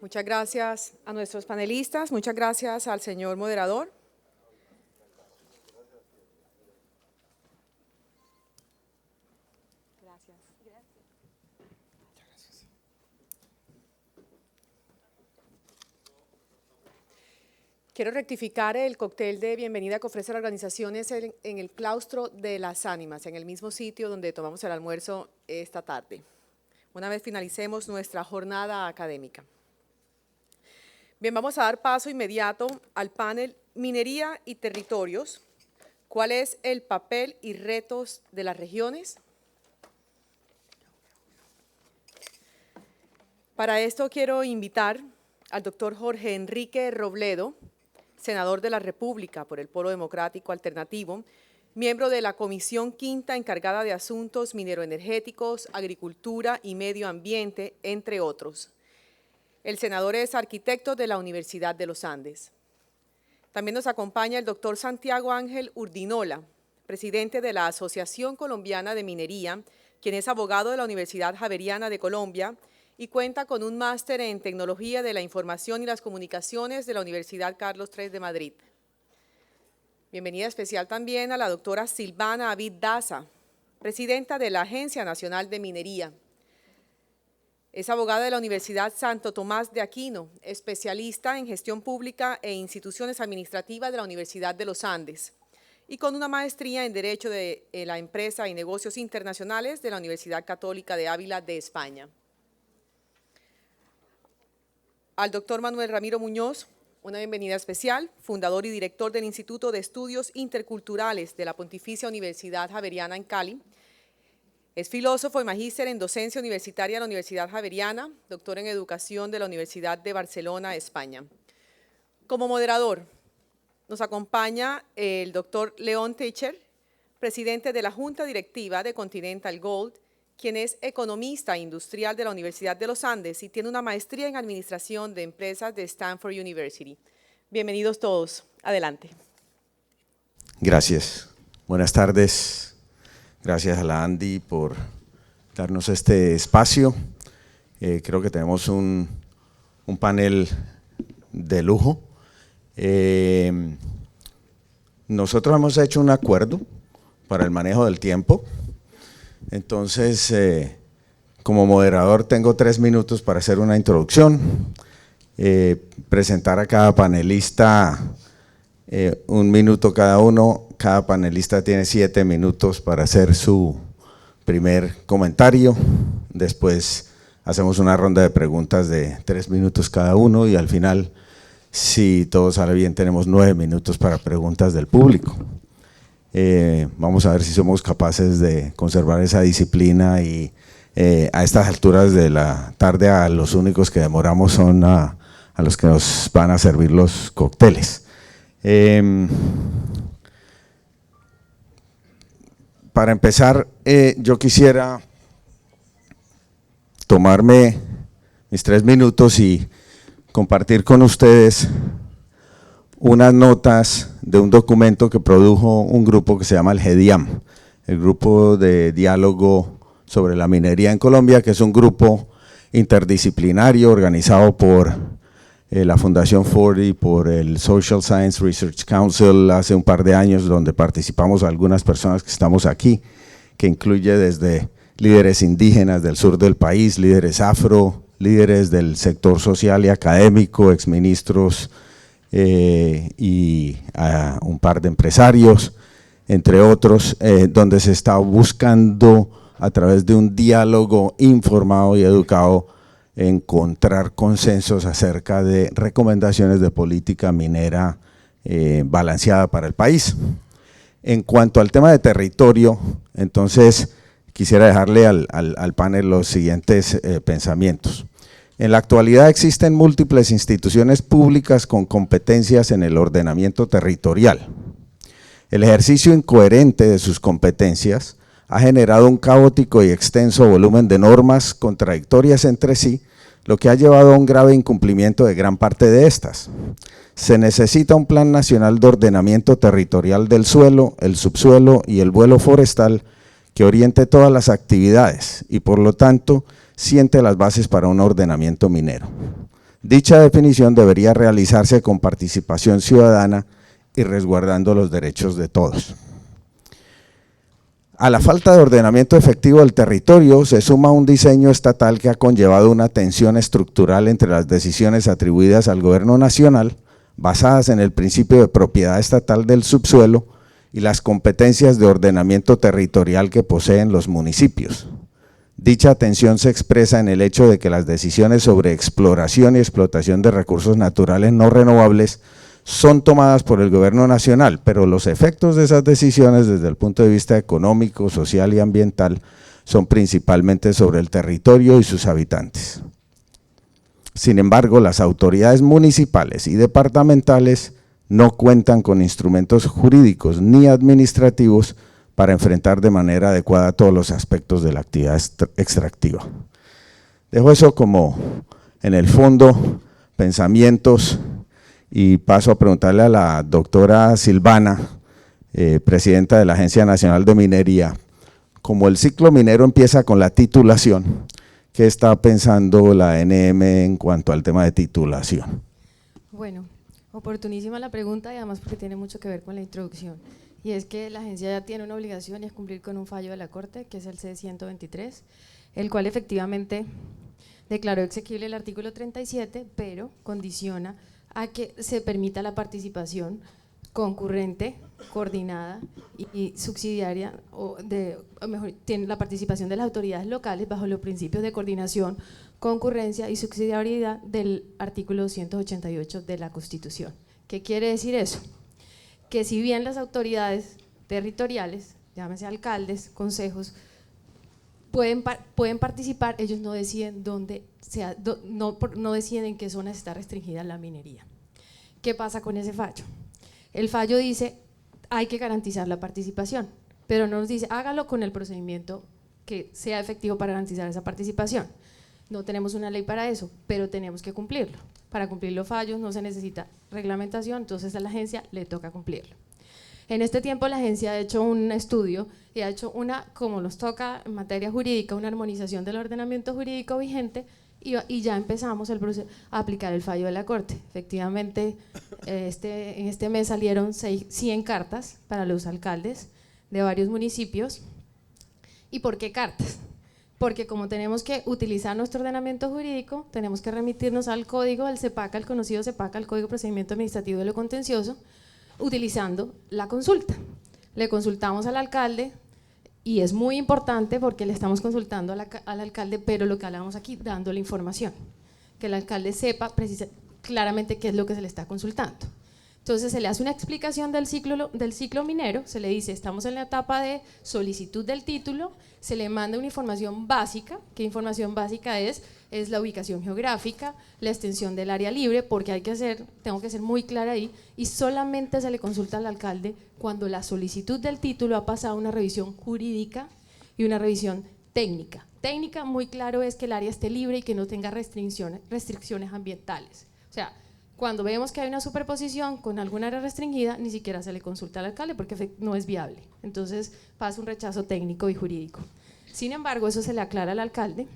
Muchas gracias a nuestros panelistas, muchas gracias al señor moderador. Gracias. Quiero rectificar el cóctel de bienvenida que ofrece la organización en el claustro de las ánimas, en el mismo sitio donde tomamos el almuerzo esta tarde, una vez finalicemos nuestra jornada académica. Bien, vamos a dar paso inmediato al panel Minería y Territorios. ¿Cuál es el papel y retos de las regiones? Para esto quiero invitar al doctor Jorge Enrique Robledo, senador de la República por el Polo Democrático Alternativo, miembro de la Comisión Quinta encargada de Asuntos Mineroenergéticos, Agricultura y Medio Ambiente, entre otros. El senador es arquitecto de la Universidad de los Andes. También nos acompaña el doctor Santiago Ángel Urdinola, presidente de la Asociación Colombiana de Minería, quien es abogado de la Universidad Javeriana de Colombia y cuenta con un máster en Tecnología de la Información y las Comunicaciones de la Universidad Carlos III de Madrid. Bienvenida especial también a la doctora Silvana Abid Daza, presidenta de la Agencia Nacional de Minería. Es abogada de la Universidad Santo Tomás de Aquino, especialista en gestión pública e instituciones administrativas de la Universidad de los Andes y con una maestría en Derecho de la Empresa y Negocios Internacionales de la Universidad Católica de Ávila de España. Al doctor Manuel Ramiro Muñoz, una bienvenida especial, fundador y director del Instituto de Estudios Interculturales de la Pontificia Universidad Javeriana en Cali. Es filósofo y magíster en docencia universitaria de la Universidad Javeriana, doctor en educación de la Universidad de Barcelona, España. Como moderador, nos acompaña el doctor León Techer, presidente de la Junta Directiva de Continental Gold, quien es economista industrial de la Universidad de los Andes y tiene una maestría en administración de empresas de Stanford University. Bienvenidos todos. Adelante. Gracias. Buenas tardes. Gracias a la Andy por darnos este espacio. Creo que tenemos un panel de lujo. Nosotros hemos hecho un acuerdo para el manejo del tiempo. Entonces, como moderador tengo 3 minutos para hacer una introducción, presentar a cada panelista 1 minuto cada uno. Cada panelista tiene 7 minutos para hacer su primer comentario. Después hacemos una ronda de preguntas de 3 minutos cada uno y al final, si todo sale bien, tenemos 9 minutos para preguntas del público. Vamos a ver si somos capaces de conservar esa disciplina y a estas alturas de la tarde a los únicos que demoramos son a los que nos van a servir los cócteles. Para empezar, yo quisiera tomarme mis 3 minutos y compartir con ustedes unas notas de un documento que produjo un grupo que se llama el GEDIAM, el Grupo de Diálogo sobre la Minería en Colombia, que es un grupo interdisciplinario organizado por la Fundación Ford y por el Social Science Research Council hace un par de años, donde participamos algunas personas que estamos aquí, que incluye desde líderes indígenas del sur del país, líderes afro, líderes del sector social y académico, exministros y un par de empresarios, entre otros, donde se está buscando a través de un diálogo informado y educado encontrar consensos acerca de recomendaciones de política minera balanceada para el país. En cuanto al tema de territorio, entonces quisiera dejarle al panel los siguientes pensamientos. En la actualidad existen múltiples instituciones públicas con competencias en el ordenamiento territorial. El ejercicio incoherente de sus competencias ha generado un caótico y extenso volumen de normas contradictorias entre sí, lo que ha llevado a un grave incumplimiento de gran parte de estas. Se necesita un plan nacional de ordenamiento territorial del suelo, el subsuelo y el vuelo forestal que oriente todas las actividades y por lo tanto siente las bases para un ordenamiento minero. Dicha definición debería realizarse con participación ciudadana y resguardando los derechos de todos. A la falta de ordenamiento efectivo del territorio se suma un diseño estatal que ha conllevado una tensión estructural entre las decisiones atribuidas al gobierno nacional, basadas en el principio de propiedad estatal del subsuelo, y las competencias de ordenamiento territorial que poseen los municipios. Dicha tensión se expresa en el hecho de que las decisiones sobre exploración y explotación de recursos naturales no renovables son tomadas por el gobierno nacional, pero los efectos de esas decisiones desde el punto de vista económico, social y ambiental son principalmente sobre el territorio y sus habitantes. Sin embargo, las autoridades municipales y departamentales no cuentan con instrumentos jurídicos ni administrativos para enfrentar de manera adecuada todos los aspectos de la actividad extractiva. Dejo eso como en el fondo, pensamientos, y paso a preguntarle a la doctora Silvana, presidenta de la Agencia Nacional de Minería. Como el ciclo minero empieza con la titulación, ¿qué está pensando la ANM en cuanto al tema de titulación? Bueno, oportunísima la pregunta y además porque tiene mucho que ver con la introducción. Y es que la agencia ya tiene una obligación y es cumplir con un fallo de la Corte, que es el C-123, el cual efectivamente declaró exequible el artículo 37, pero condiciona a que se permita la participación concurrente, coordinada y subsidiaria, o mejor, tiene la participación de las autoridades locales bajo los principios de coordinación, concurrencia y subsidiariedad del artículo 288 de la Constitución. ¿Qué quiere decir eso? Que si bien las autoridades territoriales, llámese alcaldes, consejos, pueden participar, ellos no deciden no deciden en qué zonas está restringida la minería. ¿Qué pasa con ese fallo? El fallo dice, hay que garantizar la participación, pero no nos dice, hágalo con el procedimiento que sea efectivo para garantizar esa participación. No tenemos una ley para eso, pero tenemos que cumplirlo. Para cumplir los fallos no se necesita reglamentación, entonces a la agencia le toca cumplirlo. En este tiempo la agencia ha hecho un estudio y ha hecho como nos toca en materia jurídica, una armonización del ordenamiento jurídico vigente y ya empezamos el proceso a aplicar el fallo de la Corte. Efectivamente, en este mes salieron 100 cartas para los alcaldes de varios municipios. ¿Y por qué cartas? Porque como tenemos que utilizar nuestro ordenamiento jurídico, tenemos que remitirnos al código, al CEPACA, al conocido CEPACA, al Código de Procedimiento Administrativo de lo Contencioso, utilizando la consulta. Le consultamos al alcalde y es muy importante porque le estamos consultando al alcalde, pero lo que hablamos aquí, dándole información, que el alcalde sepa claramente qué es lo que se le está consultando. Entonces se le hace una explicación del ciclo minero, se le dice estamos en la etapa de solicitud del título, se le manda una información básica. ¿Qué información básica es? Es la ubicación geográfica, la extensión del área libre, porque tengo que ser muy clara ahí, y solamente se le consulta al alcalde cuando la solicitud del título ha pasado una revisión jurídica y una revisión técnica. Técnica, muy claro, es que el área esté libre y que no tenga restricciones ambientales. O sea, cuando vemos que hay una superposición con alguna área restringida, ni siquiera se le consulta al alcalde porque no es viable. Entonces pasa un rechazo técnico y jurídico. Sin embargo, eso se le aclara al alcalde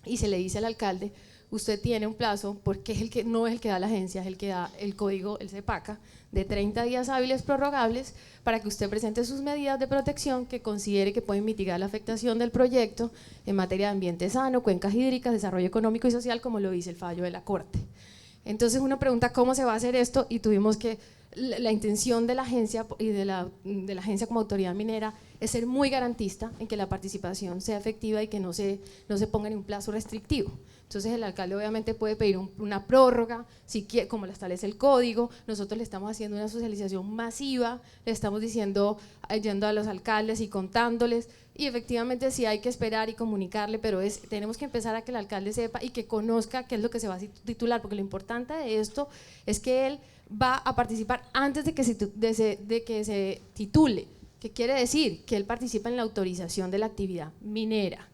y se le dice al alcalde, usted tiene un plazo, porque no es el que da la agencia, es el que da el código, el CEPACA, de 30 días hábiles prorrogables para que usted presente sus medidas de protección que considere que pueden mitigar la afectación del proyecto en materia de ambiente sano, cuencas hídricas, desarrollo económico y social, como lo dice el fallo de la Corte. Entonces uno pregunta cómo se va a hacer esto y tuvimos que, la intención de la agencia y de la agencia como autoridad minera es ser muy garantista en que la participación sea efectiva y que no se ponga en un plazo restrictivo. Entonces el alcalde obviamente puede pedir una prórroga, si quiere, como lo establece el código. Nosotros le estamos haciendo una socialización masiva, le estamos diciendo, yendo a los alcaldes y contándoles, y efectivamente sí hay que esperar y comunicarle, pero tenemos que empezar a que el alcalde sepa y que conozca qué es lo que se va a titular, porque lo importante de esto es que él va a participar antes de que se titule. ¿Qué quiere decir? Que él participa en la autorización de la actividad minera.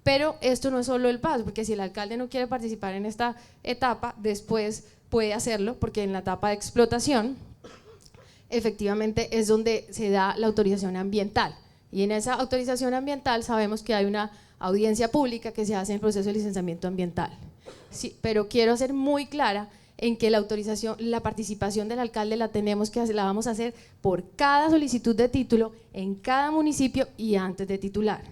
Pero esto no es solo el paso, porque si el alcalde no quiere participar en esta etapa, después puede hacerlo, porque en la etapa de explotación, efectivamente es donde se da la autorización ambiental. Y en esa autorización ambiental sabemos que hay una audiencia pública que se hace en el proceso de licenciamiento ambiental. Sí, pero quiero ser muy clara en que la autorización, la participación del alcalde la vamos a hacer por cada solicitud de título en cada municipio y antes de titular.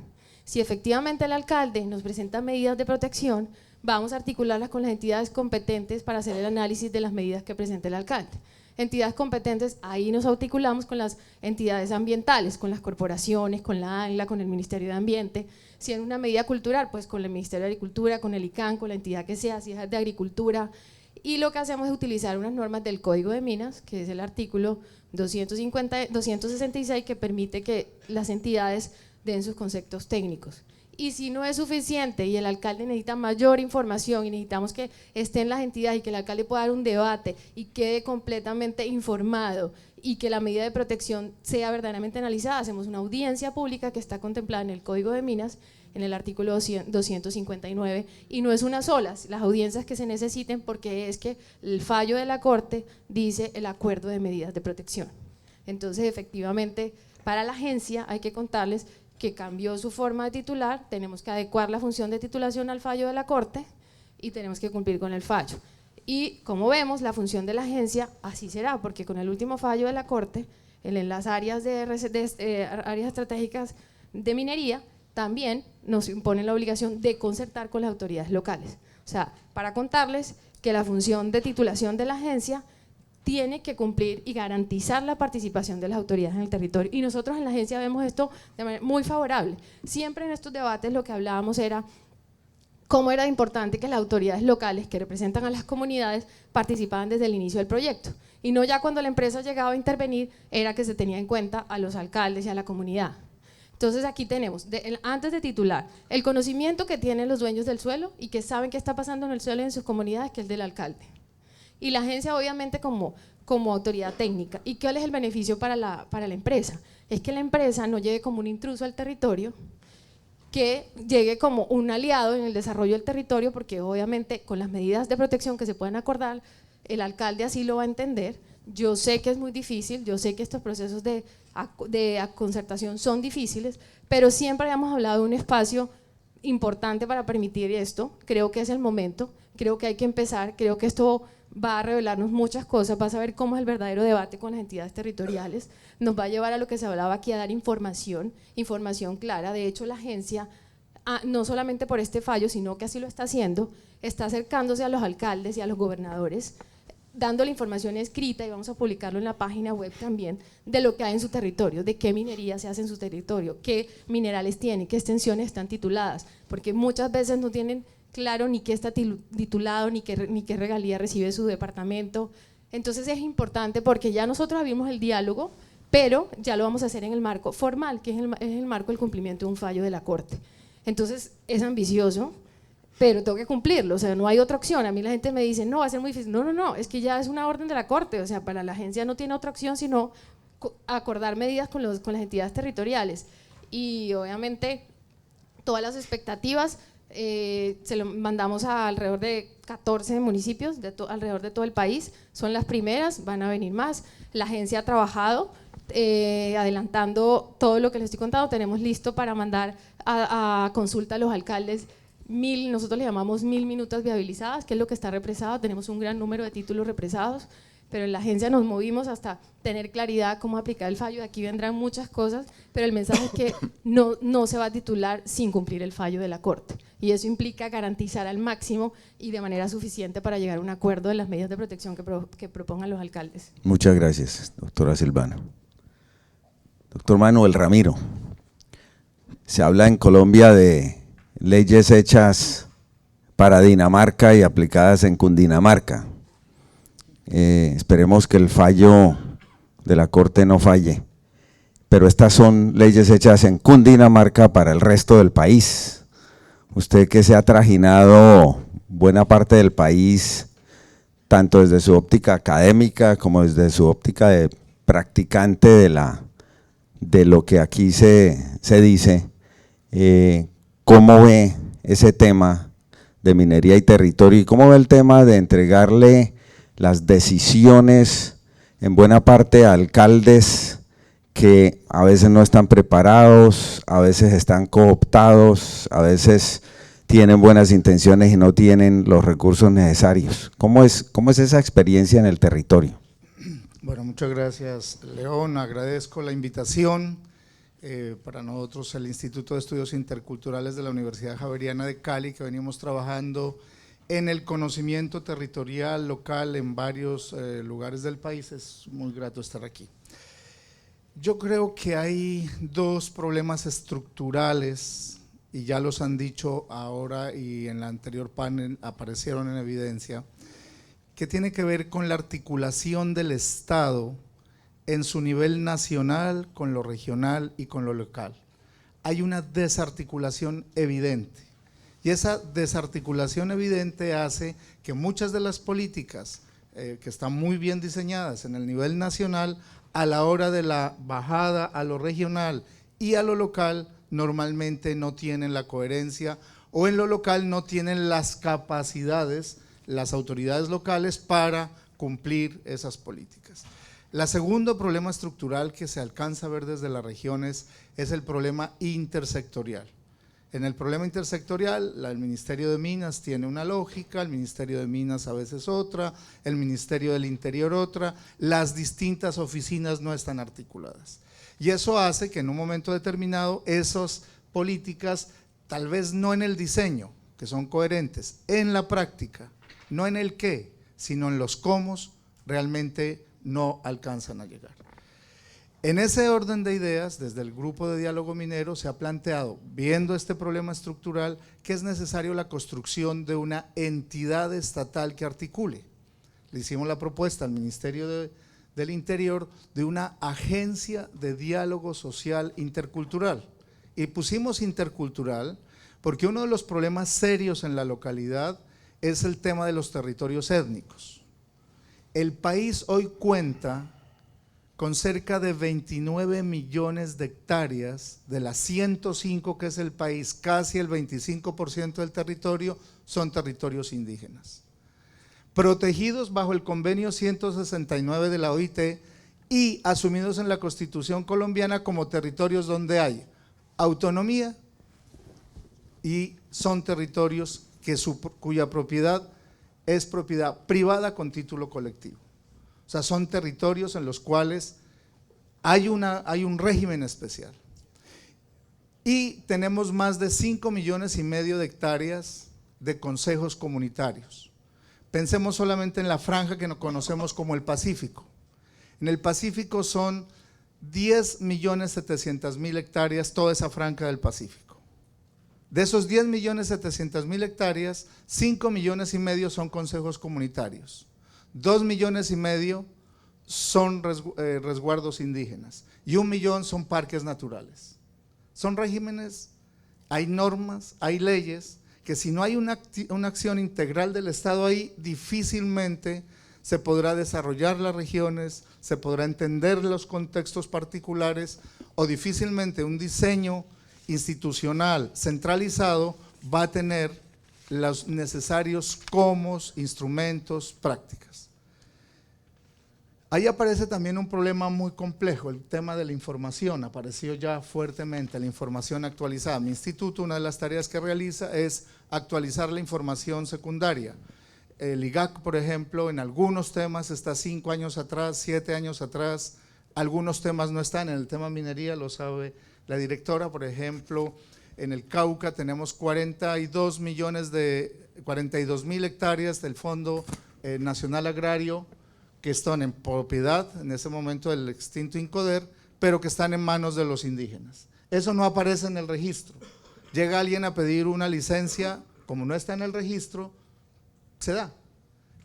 Si efectivamente el alcalde nos presenta medidas de protección, vamos a articularlas con las entidades competentes para hacer el análisis de las medidas que presente el alcalde. Entidades competentes, ahí nos articulamos con las entidades ambientales, con las corporaciones, con la ANLA, con el Ministerio de Ambiente. Si es una medida cultural, pues con el Ministerio de Agricultura, con el ICANN, con la entidad que sea, si es de Agricultura. Y lo que hacemos es utilizar unas normas del Código de Minas, que es el artículo 266, que permite que las entidades den sus conceptos técnicos. Y si no es suficiente y el alcalde necesita mayor información y necesitamos que estén las entidades y que el alcalde pueda dar un debate y quede completamente informado y que la medida de protección sea verdaderamente analizada, hacemos una audiencia pública que está contemplada en el Código de Minas, en el artículo 259, y no es una sola, las audiencias que se necesiten, porque es que el fallo de la Corte dice el acuerdo de medidas de protección. Entonces, efectivamente, para la agencia hay que contarles que cambió su forma de titular, tenemos que adecuar la función de titulación al fallo de la Corte y tenemos que cumplir con el fallo. Y como vemos, la función de la agencia así será, porque con el último fallo de la Corte, en las áreas áreas estratégicas de minería, también nos imponen la obligación de concertar con las autoridades locales. O sea, para contarles que la función de titulación de la agencia tiene que cumplir y garantizar la participación de las autoridades en el territorio. Y nosotros en la agencia vemos esto de manera muy favorable. Siempre en estos debates lo que hablábamos era cómo era importante que las autoridades locales que representan a las comunidades participaban desde el inicio del proyecto. Y no ya cuando la empresa llegaba a intervenir, era que se tenía en cuenta a los alcaldes y a la comunidad. Entonces aquí tenemos, antes de titular, el conocimiento que tienen los dueños del suelo y que saben qué está pasando en el suelo y en sus comunidades, que es el del alcalde. Y la agencia obviamente como autoridad técnica. ¿Y cuál es el beneficio para la empresa? Es que la empresa no llegue como un intruso al territorio, que llegue como un aliado en el desarrollo del territorio, porque obviamente con las medidas de protección que se pueden acordar, el alcalde así lo va a entender. Yo sé que es muy difícil, yo sé que estos procesos de concertación son difíciles, pero siempre habíamos hablado de un espacio importante para permitir esto. Creo que es el momento, creo que hay que empezar, creo que esto va a revelarnos muchas cosas, va a saber cómo es el verdadero debate con las entidades territoriales, nos va a llevar a lo que se hablaba aquí, a dar información clara. De hecho, la agencia, no solamente por este fallo, sino que así lo está haciendo, está acercándose a los alcaldes y a los gobernadores, dando la información escrita, y vamos a publicarlo en la página web también, de lo que hay en su territorio, de qué minería se hace en su territorio, qué minerales tienen, qué extensiones están tituladas, porque muchas veces no tienen claro ni qué está titulado, ni qué regalía recibe su departamento. Entonces es importante porque ya nosotros abrimos el diálogo, pero ya lo vamos a hacer en el marco formal, que es el marco del cumplimiento de un fallo de la Corte. Entonces es ambicioso, pero tengo que cumplirlo, o sea, no hay otra opción. A mí la gente me dice, no, va a ser muy difícil. No, es que ya es una orden de la Corte, o sea, para la agencia no tiene otra opción sino acordar medidas con las entidades territoriales. Y obviamente todas las expectativas se lo mandamos a alrededor de 14 municipios alrededor de todo el país, son las primeras, van a venir más. La agencia ha trabajado adelantando todo lo que les estoy contando, tenemos listo para mandar a consulta a los alcaldes nosotros le llamamos 1000 minutas viabilizadas, que es lo que está represado. Tenemos un gran número de títulos represados, pero en la agencia nos movimos hasta tener claridad cómo aplicar el fallo. De aquí vendrán muchas cosas, pero el mensaje es que no se va a titular sin cumplir el fallo de la Corte, y eso implica garantizar al máximo y de manera suficiente para llegar a un acuerdo de las medidas de protección que propongan los alcaldes. Muchas gracias, doctora Silvana. Doctor Manuel Ramiro, se habla en Colombia de leyes hechas para Dinamarca y aplicadas en Cundinamarca. Esperemos que el fallo de la Corte no falle, pero estas son leyes hechas en Cundinamarca para el resto del país. Usted que se ha trajinado buena parte del país, tanto desde su óptica académica como desde su óptica de practicante de lo que aquí se dice, ¿cómo ve ese tema de minería y territorio? ¿Y cómo ve el tema de entregarle las decisiones en buena parte a alcaldes que a veces no están preparados, a veces están cooptados, a veces tienen buenas intenciones y no tienen los recursos necesarios. ¿Cómo es esa experiencia en el territorio? Bueno, muchas gracias, León. Agradezco la invitación. Para nosotros, el Instituto de Estudios Interculturales de la Universidad Javeriana de Cali, que venimos trabajando en el conocimiento territorial local en varios lugares del país, es muy grato estar aquí. Yo creo que hay dos problemas estructurales, y ya los han dicho ahora y en el anterior panel aparecieron en evidencia, que tiene que ver con la articulación del Estado en su nivel nacional, con lo regional y con lo local. Hay una desarticulación evidente, y esa desarticulación evidente hace que muchas de las políticas que están muy bien diseñadas en el nivel nacional, a la hora de la bajada a lo regional y a lo local, normalmente no tienen la coherencia, o en lo local no tienen las capacidades, las autoridades locales, para cumplir esas políticas. El segundo problema estructural que se alcanza a ver desde las regiones es el problema intersectorial. En el problema intersectorial, el Ministerio de Minas tiene una lógica, el Ministerio de Minas a veces otra, el Ministerio del Interior otra, las distintas oficinas no están articuladas. Y eso hace que en un momento determinado esas políticas, tal vez no en el diseño, que son coherentes, en la práctica, no en el qué, sino en los cómo, realmente no alcanzan a llegar. En ese orden de ideas, desde el Grupo de Diálogo Minero se ha planteado, viendo este problema estructural, que es necesario la construcción de una entidad estatal que articule. Le hicimos la propuesta al Ministerio del Interior de una agencia de diálogo social intercultural, y pusimos intercultural porque uno de los problemas serios en la localidad es el tema de los territorios étnicos. El país hoy cuenta con cerca de 29 millones de hectáreas, de las 105 que es el país, casi el 25% del territorio son territorios indígenas, protegidos bajo el convenio 169 de la OIT y asumidos en la Constitución colombiana como territorios donde hay autonomía, y son territorios cuya propiedad es propiedad privada con título colectivo. O sea, son territorios en los cuales hay un régimen especial. Y tenemos más de 5,5 millones de hectáreas de consejos comunitarios. Pensemos solamente en la franja que nos conocemos como el Pacífico. En el Pacífico son 10.700.000 hectáreas, toda esa franja del Pacífico. De esos 10.700.000 hectáreas, 5,5 millones son consejos comunitarios. 2,5 millones son resguardos indígenas y 1 millón son parques naturales. Son regímenes, hay normas, hay leyes que si no hay una acción integral del Estado ahí, difícilmente se podrá desarrollar las regiones, se podrá entender los contextos particulares, o difícilmente un diseño institucional centralizado va a tener los necesarios comos, instrumentos, prácticas. Ahí aparece también un problema muy complejo, el tema de la información, apareció ya fuertemente, la información actualizada. Mi instituto, una de las tareas que realiza es actualizar la información secundaria. El IGAC, por ejemplo, en algunos temas está 5 años atrás, 7 años atrás, algunos temas no están, en el tema minería lo sabe la directora, por ejemplo, en el Cauca tenemos 42.000 hectáreas del Fondo Nacional Agrario que están en propiedad en ese momento del extinto INCODER, pero que están en manos de los indígenas. Eso no aparece en el registro. Llega alguien a pedir una licencia, como no está en el registro, se da.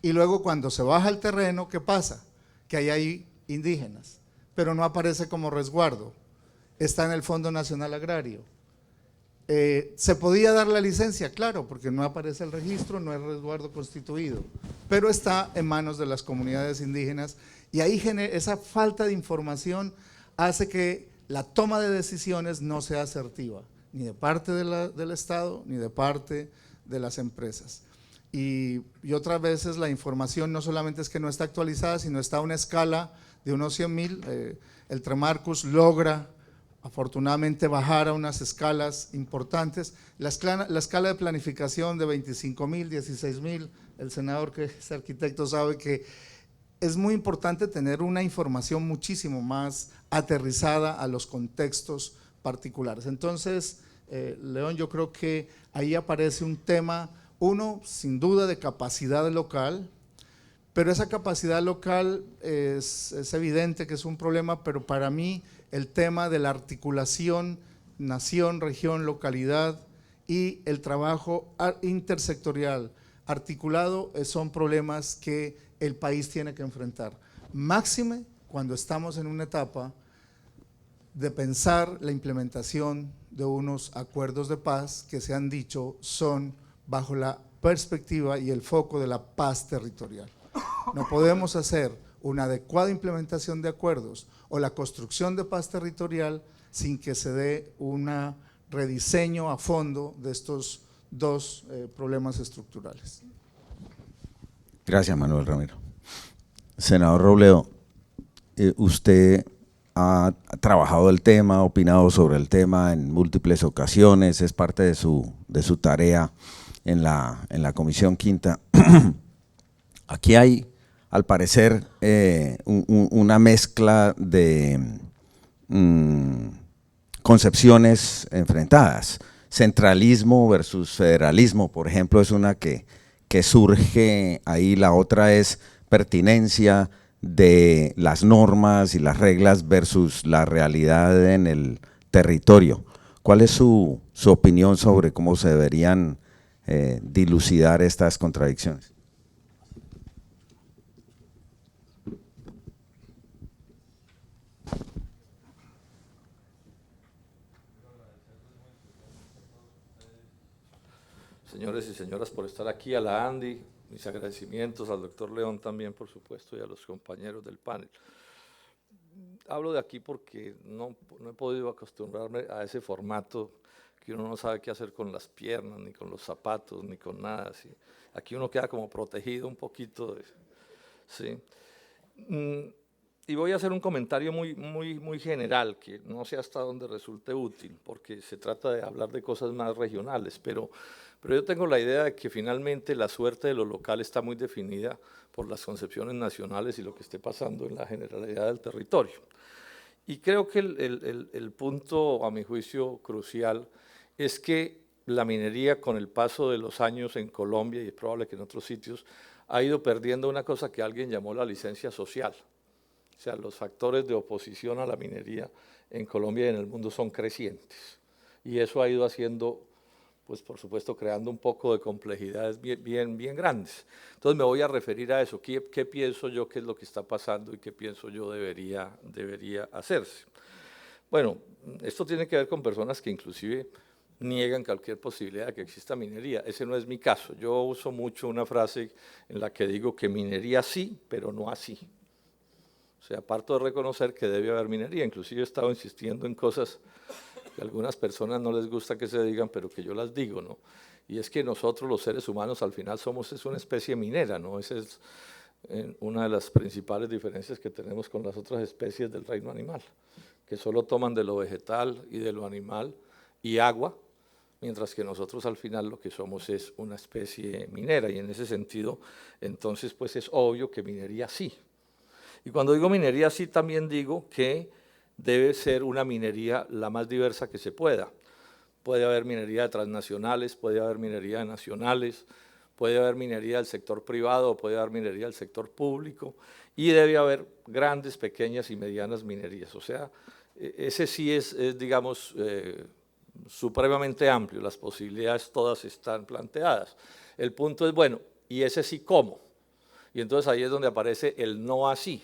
Y luego cuando se baja al terreno, ¿qué pasa? Que ahí hay indígenas, pero no aparece como resguardo. Está en el Fondo Nacional Agrario. ¿Se podía dar la licencia? Claro, porque no aparece el registro, no es resguardo constituido, pero está en manos de las comunidades indígenas, y ahí esa falta de información hace que la toma de decisiones no sea asertiva, ni de parte del Estado, ni de parte de las empresas. Y otras veces la información no solamente es que no está actualizada, sino está a una escala de unos 100.000, el Tremarcus logra afortunadamente bajar a unas escalas importantes. La escala de planificación de 25.000, 16.000, el senador que es arquitecto sabe que es muy importante tener una información muchísimo más aterrizada a los contextos particulares. Entonces, León, yo creo que ahí aparece un tema, uno, sin duda, de capacidad local, pero esa capacidad local es evidente que es un problema, pero para mí el tema de la articulación nación, región, localidad y el trabajo intersectorial articulado son problemas que el país tiene que enfrentar. Máxime cuando estamos en una etapa de pensar la implementación de unos acuerdos de paz que se han dicho son bajo la perspectiva y el foco de la paz territorial. No podemos hacer una adecuada implementación de acuerdos o la construcción de paz territorial sin que se dé un rediseño a fondo de estos dos problemas estructurales. Gracias, Manuel Ramiro. Senador Robledo, usted ha trabajado el tema, ha opinado sobre el tema en múltiples ocasiones, es parte de su tarea en la Comisión Quinta. Aquí hay, al parecer, una mezcla de concepciones enfrentadas. Centralismo versus federalismo, por ejemplo, es una que surge ahí. La otra es pertinencia de las normas y las reglas versus la realidad en el territorio. ¿Cuál es su opinión sobre cómo se deberían dilucidar estas contradicciones? Señores y señoras, por estar aquí, a la Andy, mis agradecimientos, al doctor León también, por supuesto, y a los compañeros del panel. Hablo de aquí porque no he podido acostumbrarme a ese formato que uno no sabe qué hacer con las piernas, ni con los zapatos, ni con nada así. Aquí uno queda como protegido un poquito, ¿sí? Y voy a hacer un comentario muy general, que no sé hasta dónde resulte útil, porque se trata de hablar de cosas más regionales, pero yo tengo la idea de que finalmente la suerte de lo local está muy definida por las concepciones nacionales y lo que esté pasando en la generalidad del territorio. Y creo que el punto, a mi juicio, crucial es que la minería, con el paso de los años en Colombia, y es probable que en otros sitios, ha ido perdiendo una cosa que alguien llamó la licencia social. O sea, los factores de oposición a la minería en Colombia y en el mundo son crecientes. Y eso ha ido haciendo, pues por supuesto, creando un poco de complejidades bien grandes. Entonces me voy a referir a eso. ¿Qué pienso yo que es lo que está pasando y qué pienso yo debería hacerse? Bueno, esto tiene que ver con personas que inclusive niegan cualquier posibilidad de que exista minería. Ese no es mi caso. Yo uso mucho una frase en la que digo que minería sí, pero no así. O sea, parto de reconocer que debe haber minería. Inclusive he estado insistiendo en cosas que a algunas personas no les gusta que se digan, pero que yo las digo, ¿no? Y es que nosotros los seres humanos al final somos una especie minera, ¿no? Esa es una de las principales diferencias que tenemos con las otras especies del reino animal, que solo toman de lo vegetal y de lo animal y agua, mientras que nosotros al final lo que somos es una especie minera, y en ese sentido, entonces, pues es obvio que minería sí. Y cuando digo minería sí, también digo que debe ser una minería la más diversa que se pueda. Puede haber minería de transnacionales, puede haber minería de nacionales, puede haber minería del sector privado, puede haber minería del sector público, y debe haber grandes, pequeñas y medianas minerías. O sea, ese sí es digamos, supremamente amplio, las posibilidades todas están planteadas. El punto es, bueno, ¿y ese sí cómo? Y entonces ahí es donde aparece el no así.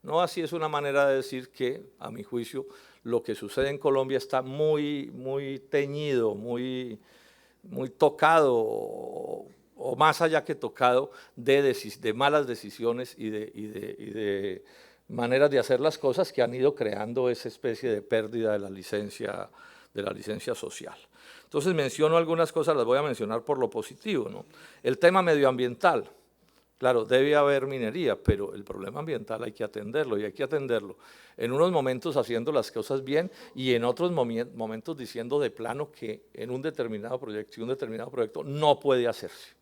No así es una manera de decir que, a mi juicio, lo que sucede en Colombia está muy teñido, muy tocado, o más allá que tocado, de malas decisiones y de maneras de hacer las cosas que han ido creando esa especie de pérdida de la licencia social. Entonces menciono algunas cosas, las voy a mencionar por lo positivo, ¿no? El tema medioambiental. Claro, debe haber minería, pero el problema ambiental hay que atenderlo y hay que atenderlo en unos momentos haciendo las cosas bien y en otros momentos diciendo de plano que en un determinado proyecto y un determinado proyecto no puede hacerse.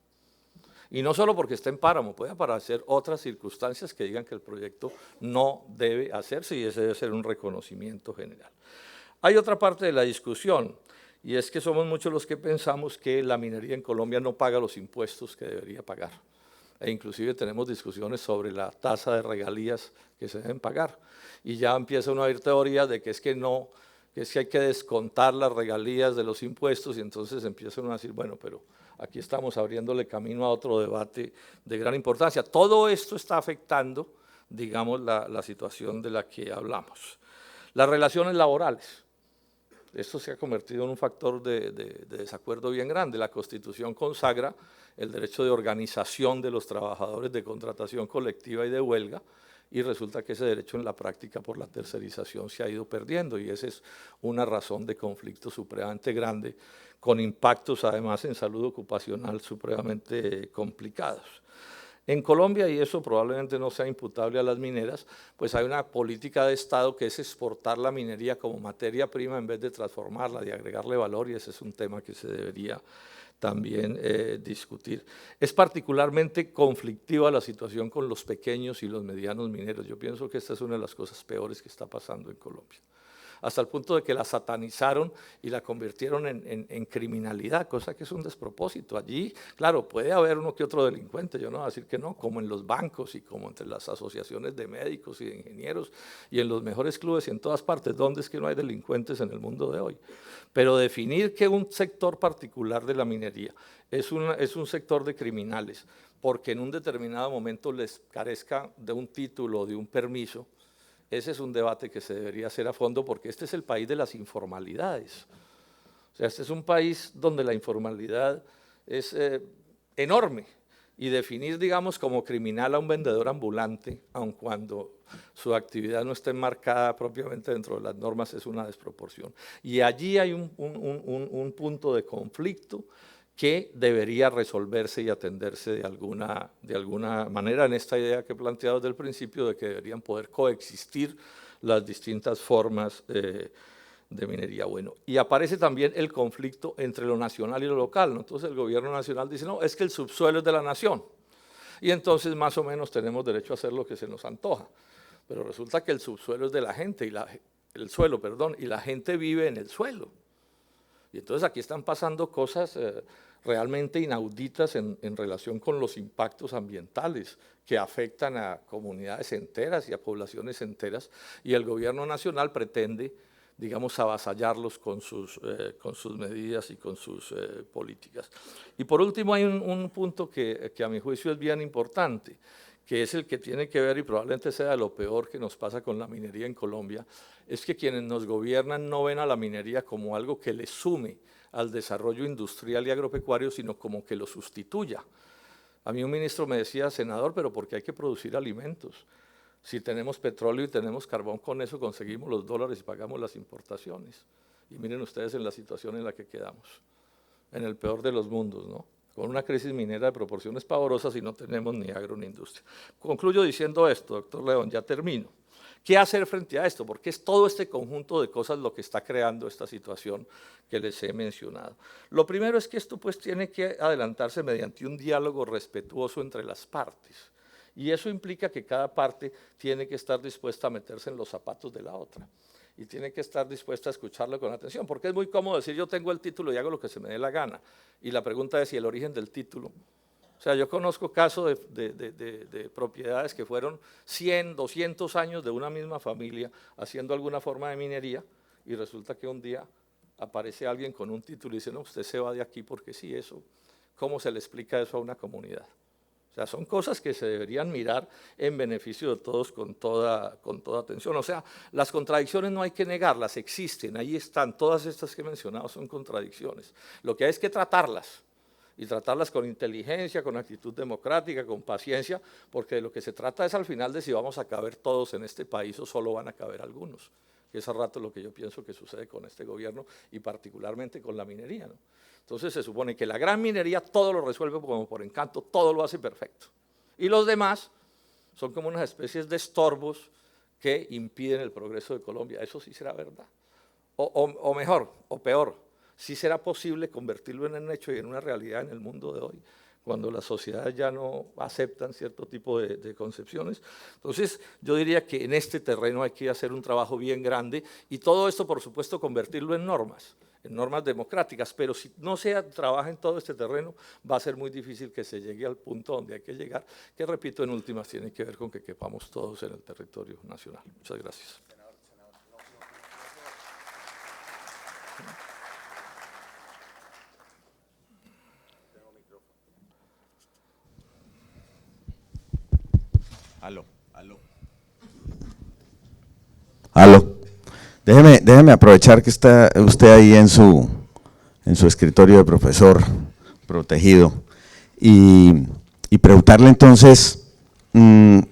Y no solo porque esté en páramo, puede aparecer otras circunstancias que digan que el proyecto no debe hacerse y ese debe ser un reconocimiento general. Hay otra parte de la discusión y es que somos muchos los que pensamos que la minería en Colombia no paga los impuestos que debería pagar. E inclusive tenemos discusiones sobre la tasa de regalías que se deben pagar. Y ya empieza uno a oír teorías de que es que no, que es que hay que descontar las regalías de los impuestos y entonces empieza uno a decir, bueno, pero aquí estamos abriéndole camino a otro debate de gran importancia. Todo esto está afectando, digamos, la situación de la que hablamos. Las relaciones laborales. Esto se ha convertido en un factor de desacuerdo bien grande. La Constitución consagra el derecho de organización de los trabajadores, de contratación colectiva y de huelga, y resulta que ese derecho en la práctica por la tercerización se ha ido perdiendo y esa es una razón de conflicto supremamente grande, con impactos además en salud ocupacional supremamente complicados. En Colombia, y eso probablemente no sea imputable a las mineras, pues hay una política de Estado que es exportar la minería como materia prima en vez de transformarla, de agregarle valor, y ese es un tema que se debería también discutir. Es particularmente conflictiva la situación con los pequeños y los medianos mineros. Yo pienso que esta es una de las cosas peores que está pasando en Colombia, hasta el punto de que la satanizaron y la convirtieron en criminalidad, cosa que es un despropósito. Allí, claro, puede haber uno que otro delincuente, yo no voy a decir que no, como en los bancos y como entre las asociaciones de médicos y de ingenieros y en los mejores clubes y en todas partes. ¿Dónde es que no hay delincuentes en el mundo de hoy? Pero definir que un sector particular de la minería es un sector de criminales porque en un determinado momento les carezca de un título o de un permiso, ese es un debate que se debería hacer a fondo porque este es el país de las informalidades. O sea, este es un país donde la informalidad es enorme y definir, digamos, como criminal a un vendedor ambulante, aun cuando su actividad no esté enmarcada propiamente dentro de las normas, es una desproporción. Y allí hay un punto de conflicto que debería resolverse y atenderse de alguna manera en esta idea que he planteado desde el principio de que deberían poder coexistir las distintas formas de minería. Bueno, y aparece también el conflicto entre lo nacional y lo local, ¿no? Entonces el gobierno nacional dice, no, es que el subsuelo es de la nación, y entonces más o menos tenemos derecho a hacer lo que se nos antoja, pero resulta que el subsuelo es de la gente, y la gente vive en el suelo. Y entonces aquí están pasando cosas realmente inauditas en relación con los impactos ambientales que afectan a comunidades enteras y a poblaciones enteras, y el gobierno nacional pretende, digamos, avasallarlos con sus medidas y con sus políticas. Y por último hay un punto que a mi juicio es bien importante, que es el que tiene que ver, y probablemente sea lo peor que nos pasa con la minería en Colombia, es que quienes nos gobiernan no ven a la minería como algo que le sume al desarrollo industrial y agropecuario, sino como que lo sustituya. A mí un ministro me decía, senador, pero ¿por qué hay que producir alimentos? Si tenemos petróleo y tenemos carbón, con eso conseguimos los dólares y pagamos las importaciones. Y miren ustedes en la situación en la que quedamos, en el peor de los mundos, ¿no? Con una crisis minera de proporciones pavorosas y no tenemos ni agro ni industria. Concluyo diciendo esto, doctor León, ya termino. ¿Qué hacer frente a esto? Porque es todo este conjunto de cosas lo que está creando esta situación que les he mencionado. Lo primero es que esto pues tiene que adelantarse mediante un diálogo respetuoso entre las partes. Y eso implica que cada parte tiene que estar dispuesta a meterse en los zapatos de la otra y tiene que estar dispuesta a escucharlo con atención, porque es muy cómodo decir yo tengo el título y hago lo que se me dé la gana, y la pregunta es si el origen del título. O sea, yo conozco casos de propiedades que fueron 100, 200 años de una misma familia haciendo alguna forma de minería y resulta que un día aparece alguien con un título y dice, no, usted se va de aquí porque sí, eso, ¿cómo se le explica eso a una comunidad? O sea, son cosas que se deberían mirar en beneficio de todos con toda atención. O sea, las contradicciones no hay que negarlas, existen, ahí están, todas estas que he mencionado son contradicciones. Lo que hay es que tratarlas, y tratarlas con inteligencia, con actitud democrática, con paciencia, porque de lo que se trata es al final de si vamos a caber todos en este país o solo van a caber algunos, que es a rato lo que yo pienso que sucede con este gobierno y particularmente con la minería, ¿no? Entonces se supone que la gran minería todo lo resuelve como por encanto, todo lo hace perfecto. Y los demás son como unas especies de estorbos que impiden el progreso de Colombia. Eso sí será verdad. O mejor, o peor, sí será posible convertirlo en un hecho y en una realidad en el mundo de hoy, cuando las sociedades ya no aceptan cierto tipo de concepciones. Entonces, yo diría que en este terreno hay que hacer un trabajo bien grande y todo esto, por supuesto, convertirlo en normas democráticas, pero si no se trabaja en todo este terreno, va a ser muy difícil que se llegue al punto donde hay que llegar, que repito, en últimas tiene que ver con que quepamos todos en el territorio nacional. Muchas gracias. Aló. Déjeme aprovechar que está usted ahí en su escritorio de profesor protegido y preguntarle entonces, uno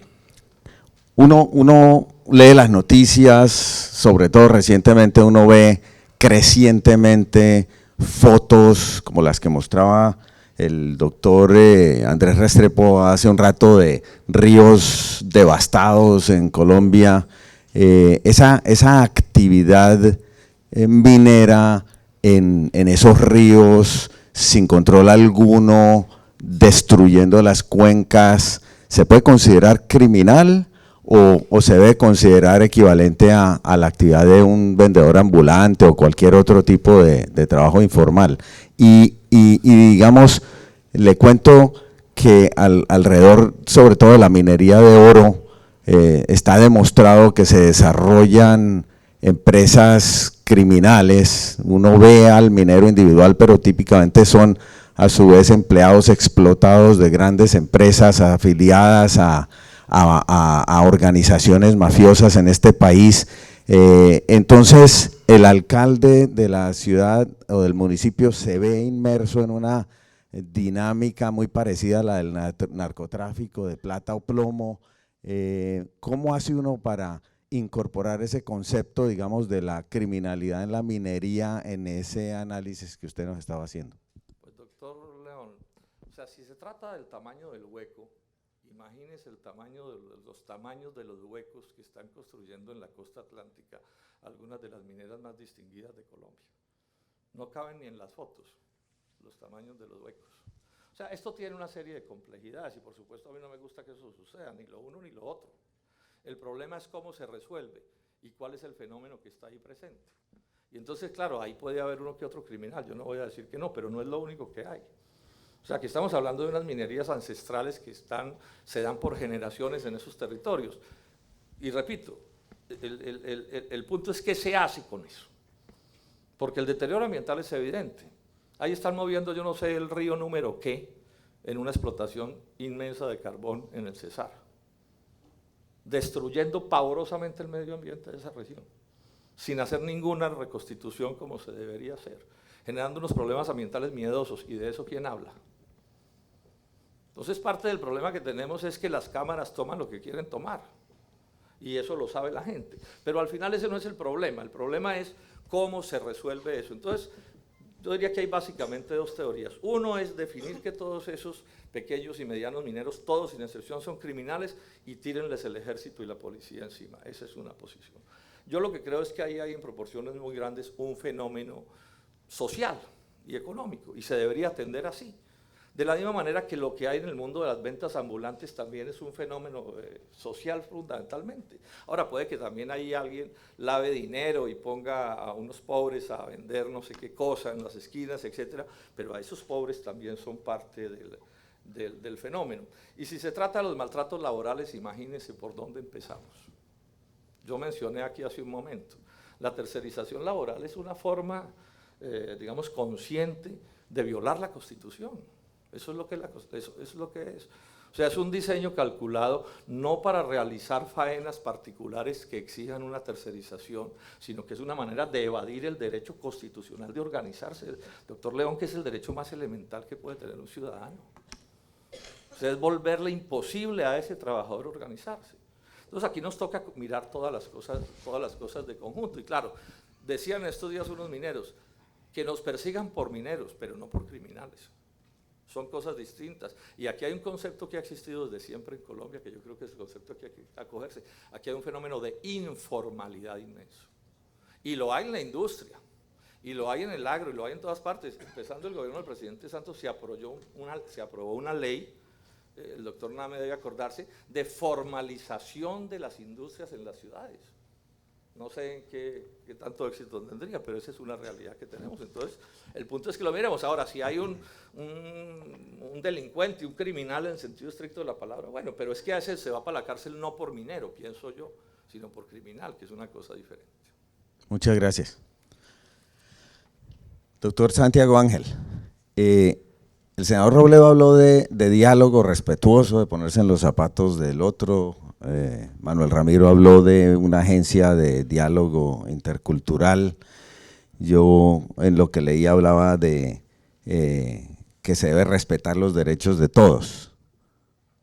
lee las noticias, sobre todo recientemente uno ve crecientemente fotos como las que mostraba el doctor Andrés Restrepo hace un rato de ríos devastados en Colombia. Esa actividad minera en esos ríos sin control alguno, destruyendo las cuencas, ¿se puede considerar criminal o se debe considerar equivalente a la actividad de un vendedor ambulante o cualquier otro tipo de trabajo informal? Y digamos, le cuento que alrededor, sobre todo de la minería de oro, está demostrado que se desarrollan empresas criminales. Uno ve al minero individual, pero típicamente son a su vez empleados explotados de grandes empresas afiliadas a organizaciones mafiosas en este país. Entonces, el alcalde de la ciudad o del municipio se ve inmerso en una dinámica muy parecida a la del narcotráfico de plata o plomo. ¿Cómo hace uno para incorporar ese concepto, digamos, de la criminalidad en la minería en ese análisis que usted nos estaba haciendo? Pues doctor León, o sea, si se trata del tamaño del hueco, imagínese el tamaño los tamaños de los huecos que están construyendo en la costa atlántica algunas de las mineras más distinguidas de Colombia. No caben ni en las fotos los tamaños de los huecos. O sea, esto tiene una serie de complejidades y por supuesto a mí no me gusta que eso suceda, ni lo uno ni lo otro. El problema es cómo se resuelve y cuál es el fenómeno que está ahí presente. Y entonces, claro, ahí puede haber uno que otro criminal, yo no voy a decir que no, pero no es lo único que hay. O sea, aquí estamos hablando de unas minerías ancestrales que se dan por generaciones en esos territorios. Y repito, el punto es qué se hace con eso. Porque el deterioro ambiental es evidente. Ahí están moviendo, yo no sé, el río número qué, en una explotación inmensa de carbón en el Cesar, destruyendo pavorosamente el medio ambiente de esa región, sin hacer ninguna reconstitución como se debería hacer, generando unos problemas ambientales miedosos, y de eso ¿quién habla? Entonces parte del problema que tenemos es que las cámaras toman lo que quieren tomar, y eso lo sabe la gente, pero al final ese no es el problema es cómo se resuelve eso. Entonces, yo diría que hay básicamente dos teorías. Uno es definir que todos esos pequeños y medianos mineros, todos sin excepción, son criminales y tírenles el ejército y la policía encima. Esa es una posición. Yo lo que creo es que ahí hay en proporciones muy grandes un fenómeno social y económico y se debería atender así. De la misma manera que lo que hay en el mundo de las ventas ambulantes también es un fenómeno social fundamentalmente. Ahora puede que también ahí alguien lave dinero y ponga a unos pobres a vender no sé qué cosa en las esquinas, etcétera, pero a esos pobres también son parte del fenómeno. Y si se trata de los maltratos laborales, imagínense por dónde empezamos. Yo mencioné aquí hace un momento, la tercerización laboral es una forma, digamos, consciente de violar la Constitución. Eso es lo que es. O sea, es un diseño calculado no para realizar faenas particulares que exijan una tercerización, sino que es una manera de evadir el derecho constitucional de organizarse. Doctor León, que es el derecho más elemental que puede tener un ciudadano. O sea, es volverle imposible a ese trabajador organizarse. Entonces aquí nos toca mirar todas las cosas de conjunto. Y claro, decían estos días unos mineros, que nos persigan por mineros, pero no por criminales. son cosas distintas. Y aquí hay un concepto que ha existido desde siempre en Colombia, que yo creo que es el concepto que hay que acogerse. Aquí hay un fenómeno de informalidad inmenso. Y lo hay en la industria, y lo hay en el agro, y lo hay en todas partes. Empezando el gobierno del presidente Santos, se aprobó una ley, el doctor Name debe acordarse, de formalización de las industrias en las ciudades. No sé en qué tanto éxito tendría, pero esa es una realidad que tenemos. Entonces, el punto es que lo miremos. Ahora, si hay un delincuente, un criminal en sentido estricto de la palabra, bueno, pero es que a veces se va para la cárcel no por minero, pienso yo, sino por criminal, que es una cosa diferente. Muchas gracias. Doctor Santiago Ángel, el senador Robledo habló de diálogo respetuoso, de ponerse en los zapatos del otro. Manuel Ramiro habló de una agencia de diálogo intercultural. Yo en lo que leí hablaba de que se debe respetar los derechos de todos.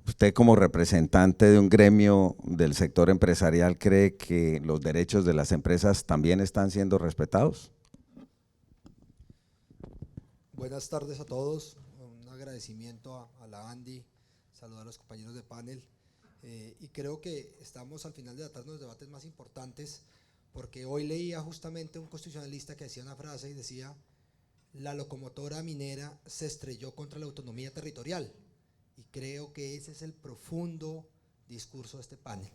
¿Usted como representante de un gremio del sector empresarial cree que los derechos de las empresas también están siendo respetados? Buenas tardes a todos, un agradecimiento a la ANDI, saludar a los compañeros de panel. Y creo que estamos al final de la tarde en los debates más importantes, porque hoy leía justamente un constitucionalista que decía una frase y decía: la locomotora minera se estrelló contra la autonomía territorial, y creo que ese es el profundo discurso de este panel,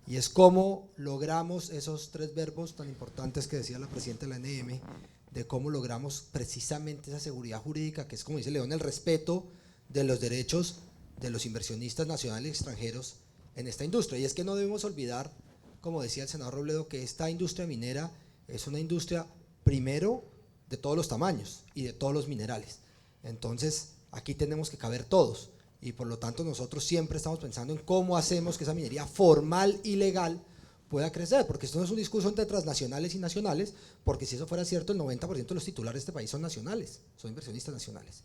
y es cómo logramos esos tres verbos tan importantes que decía la presidenta de la ANM, de cómo logramos precisamente esa seguridad jurídica, que es, como dice León, el respeto de los derechos de los inversionistas nacionales y extranjeros en esta industria. Y es que no debemos olvidar, como decía el senador Robledo, que esta industria minera es una industria, primero, de todos los tamaños y de todos los minerales. Entonces, aquí tenemos que caber todos, y por lo tanto nosotros siempre estamos pensando en cómo hacemos que esa minería formal y legal pueda crecer, porque esto no es un discurso entre transnacionales y nacionales, porque si eso fuera cierto, el 90% de los titulares de este país son nacionales, son inversionistas nacionales.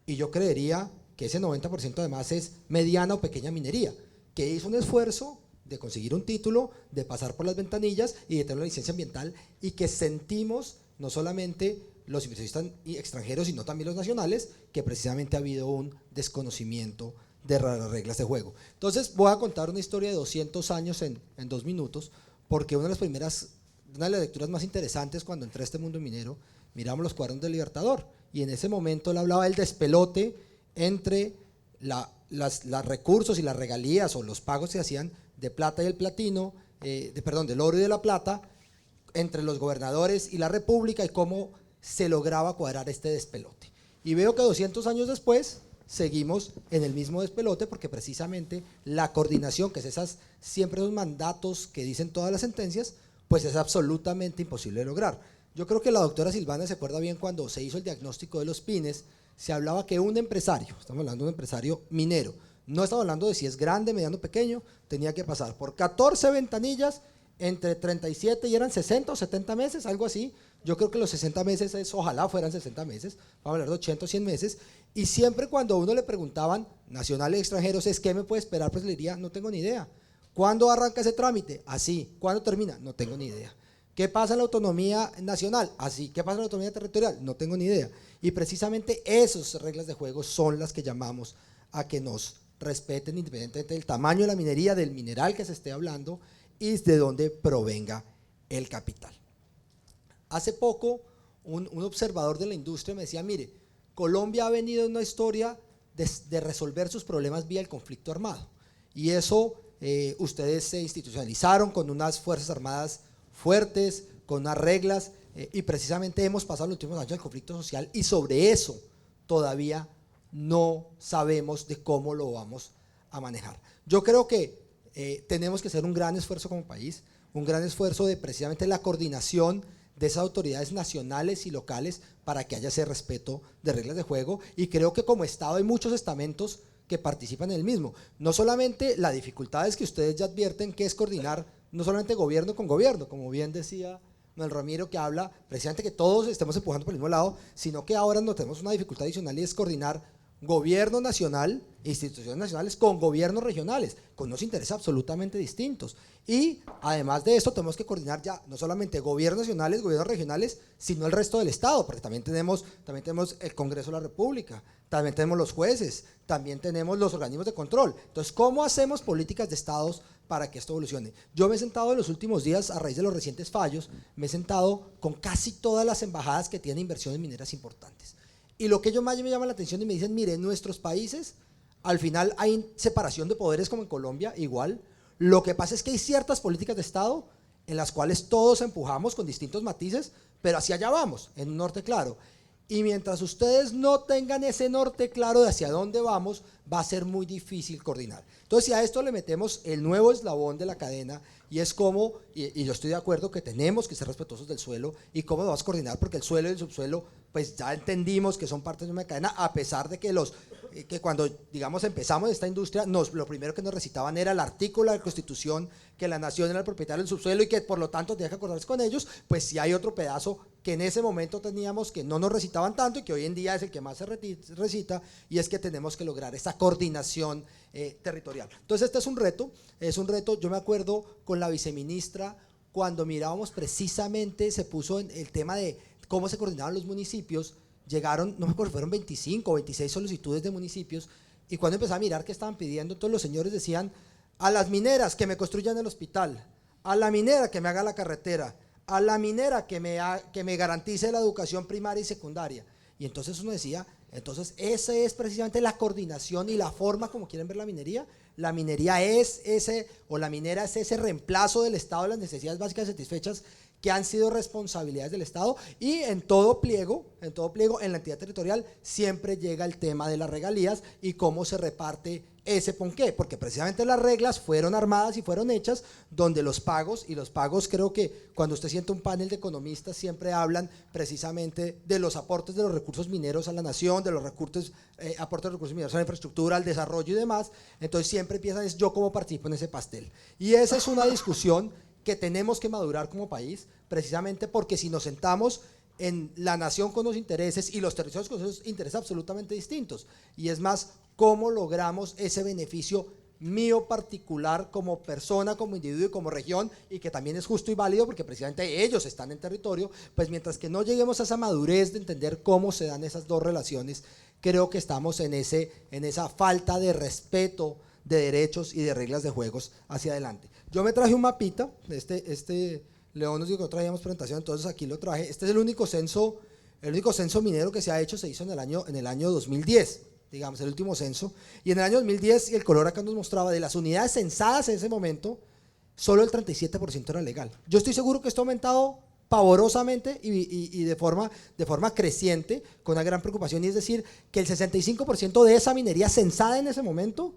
Y yo creería que ese 90% además es mediana o pequeña minería, que hizo un esfuerzo de conseguir un título, de pasar por las ventanillas y de tener una licencia ambiental, y que sentimos no solamente los inversionistas extranjeros, sino también los nacionales, que precisamente ha habido un desconocimiento de las reglas de juego. Entonces voy a contar una historia de 200 años en 2 minutos, porque una de las lecturas más interesantes cuando entré a este mundo minero, miramos los cuadernos del Libertador, y en ese momento él hablaba del despelote entre los recursos y las regalías o los pagos que se hacían de plata y el platino, del oro y de la plata, entre los gobernadores y la república, y cómo se lograba cuadrar este despelote. Y veo que 200 años después seguimos en el mismo despelote, porque precisamente la coordinación, que es siempre esos mandatos que dicen todas las sentencias, pues es absolutamente imposible de lograr. Yo creo que la doctora Silvana se acuerda bien cuando se hizo el diagnóstico de los pines, se hablaba que un empresario, estamos hablando de un empresario minero, no estamos hablando de si es grande, mediano, pequeño, tenía que pasar por 14 ventanillas entre 37 y eran 60 o 70 meses, algo así. Yo creo que los 60 meses ojalá fueran 60 meses, vamos a hablar de 80 o 100 meses, y siempre cuando a uno le preguntaban, nacionales y extranjeros, ¿qué me puede esperar? Pues le diría, no tengo ni idea. ¿Cuándo arranca ese trámite? Así. ¿Cuándo termina? No tengo ni idea. ¿Qué pasa en la autonomía nacional? Así. ¿Qué pasa en la autonomía territorial? No tengo ni idea. Y precisamente esas reglas de juego son las que llamamos a que nos respeten independientemente del tamaño de la minería, del mineral que se esté hablando y de dónde provenga el capital. Hace poco un observador de la industria me decía, mire, Colombia ha venido en una historia de resolver sus problemas vía el conflicto armado, y eso ustedes se institucionalizaron con unas fuerzas armadas fuertes, con unas reglas, y precisamente hemos pasado los últimos años del conflicto social, y sobre eso todavía no sabemos de cómo lo vamos a manejar. Yo creo que tenemos que hacer un gran esfuerzo como país, un gran esfuerzo de precisamente la coordinación de esas autoridades nacionales y locales para que haya ese respeto de reglas de juego, y creo que como Estado hay muchos estamentos que participan en el mismo. No solamente la dificultad es que ustedes ya advierten que es coordinar no solamente gobierno con gobierno, como bien decía Manuel Ramiro, que habla precisamente que todos estemos empujando por el mismo lado, sino que ahora no tenemos una dificultad adicional, y es coordinar gobierno nacional, instituciones nacionales con gobiernos regionales, con unos intereses absolutamente distintos. Y además de esto tenemos que coordinar ya no solamente gobiernos nacionales, gobiernos regionales, sino el resto del Estado, porque también tenemos el Congreso de la República, también tenemos los jueces, también tenemos los organismos de control. Entonces, ¿cómo hacemos políticas de Estados para que esto evolucione? Yo me he sentado en los últimos días, a raíz de los recientes fallos, me he sentado con casi todas las embajadas que tienen inversiones mineras importantes. Y lo que ellos más me llama la atención y me dicen, mire, en nuestros países, al final hay separación de poderes como en Colombia, igual. Lo que pasa es que hay ciertas políticas de Estado en las cuales todos empujamos con distintos matices, pero hacia allá vamos, en un norte claro. Y mientras ustedes no tengan ese norte claro de hacia dónde vamos, va a ser muy difícil coordinar. Entonces, si a esto le metemos el nuevo eslabón de la cadena, y es como, y yo estoy de acuerdo que tenemos que ser respetuosos del suelo, y cómo lo vas a coordinar, porque el suelo y el subsuelo, pues ya entendimos que son partes de una cadena, a pesar de que que cuando, digamos, empezamos esta industria, lo primero que nos recitaban era el artículo de la Constitución, que la nación era el propietario del subsuelo y que por lo tanto tenía que acordarse con ellos. Pues si hay otro pedazo que en ese momento teníamos que no nos recitaban tanto y que hoy en día es el que más se recita, y es que tenemos que lograr esa coordinación territorial. Entonces este es un reto, yo me acuerdo con la viceministra, cuando mirábamos precisamente, se puso en el tema de cómo se coordinaban los municipios, llegaron, no me acuerdo, fueron 25 o 26 solicitudes de municipios, y cuando empecé a mirar qué estaban pidiendo, todos los señores decían, a las mineras que me construyan el hospital, a la minera que me haga la carretera, a la minera que me garantice la educación primaria y secundaria. Y entonces uno decía, entonces esa es precisamente la coordinación y la forma como quieren ver la minería. La minería es la minera es ese reemplazo del Estado de las necesidades básicas satisfechas que han sido responsabilidades del Estado, y en todo pliego, en la entidad territorial, siempre llega el tema de las regalías y cómo se reparte ese ponqué, porque precisamente las reglas fueron armadas y fueron hechas donde los pagos creo que cuando usted siente un panel de economistas siempre hablan precisamente de los aportes de los recursos mineros a la nación, de los aportes de recursos mineros a la infraestructura, al desarrollo y demás. Entonces siempre empiezan, es yo cómo participo en ese pastel, y esa es una discusión que tenemos que madurar como país, precisamente porque si nos sentamos en la nación con los intereses y los territorios con esos intereses absolutamente distintos, y es más, cómo logramos ese beneficio mío particular como persona, como individuo y como región, y que también es justo y válido porque precisamente ellos están en territorio, pues mientras que no lleguemos a esa madurez de entender cómo se dan esas dos relaciones, creo que estamos en esa falta de respeto de derechos y de reglas de juegos hacia adelante. Yo me traje un mapita, León nos dijo que no traíamos presentación, entonces aquí lo traje. Este es el único censo minero que se ha hecho, se hizo en el año 2010, digamos, el último censo. Y en el año 2010, y el color acá nos mostraba, de las unidades censadas en ese momento, solo el 37% era legal. Yo estoy seguro que esto ha aumentado pavorosamente y de forma creciente, con una gran preocupación, y es decir, que el 65% de esa minería censada en ese momento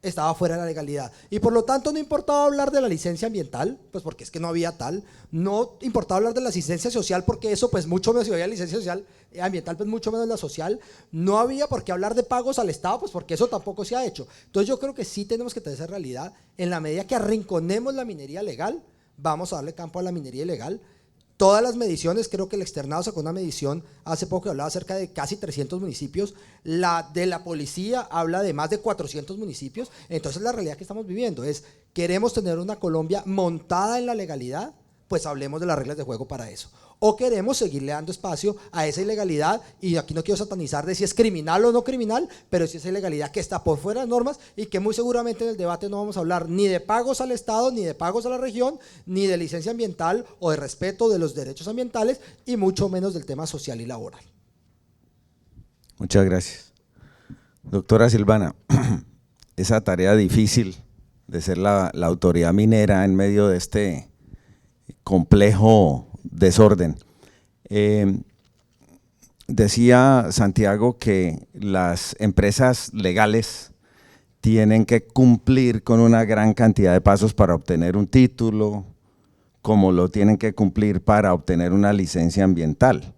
estaba fuera de la legalidad, y por lo tanto no importaba hablar de la licencia ambiental, pues porque es que no había tal, no importaba hablar de la asistencia social, porque eso pues mucho menos, si había licencia social, ambiental pues mucho menos la social, no había por qué hablar de pagos al Estado, pues porque eso tampoco se ha hecho. Entonces yo creo que sí tenemos que tener esa realidad, en la medida que arrinconemos la minería legal, vamos a darle campo a la minería ilegal. Todas las mediciones, creo que el externado sacó una medición hace poco que hablaba acerca de casi 300 municipios, la de la policía habla de más de 400 municipios, entonces la realidad que estamos viviendo es, ¿queremos tener una Colombia montada en la legalidad? Pues hablemos de las reglas de juego para eso. O queremos seguirle dando espacio a esa ilegalidad, y aquí no quiero satanizar de si es criminal o no criminal, pero si es ilegalidad que está por fuera de normas y que muy seguramente en el debate no vamos a hablar ni de pagos al Estado, ni de pagos a la región, ni de licencia ambiental o de respeto de los derechos ambientales, y mucho menos del tema social y laboral. Muchas gracias. Doctora Silvana, esa tarea difícil de ser la autoridad minera en medio de este complejo desorden. Decía Santiago que las empresas legales tienen que cumplir con una gran cantidad de pasos para obtener un título, como lo tienen que cumplir para obtener una licencia ambiental.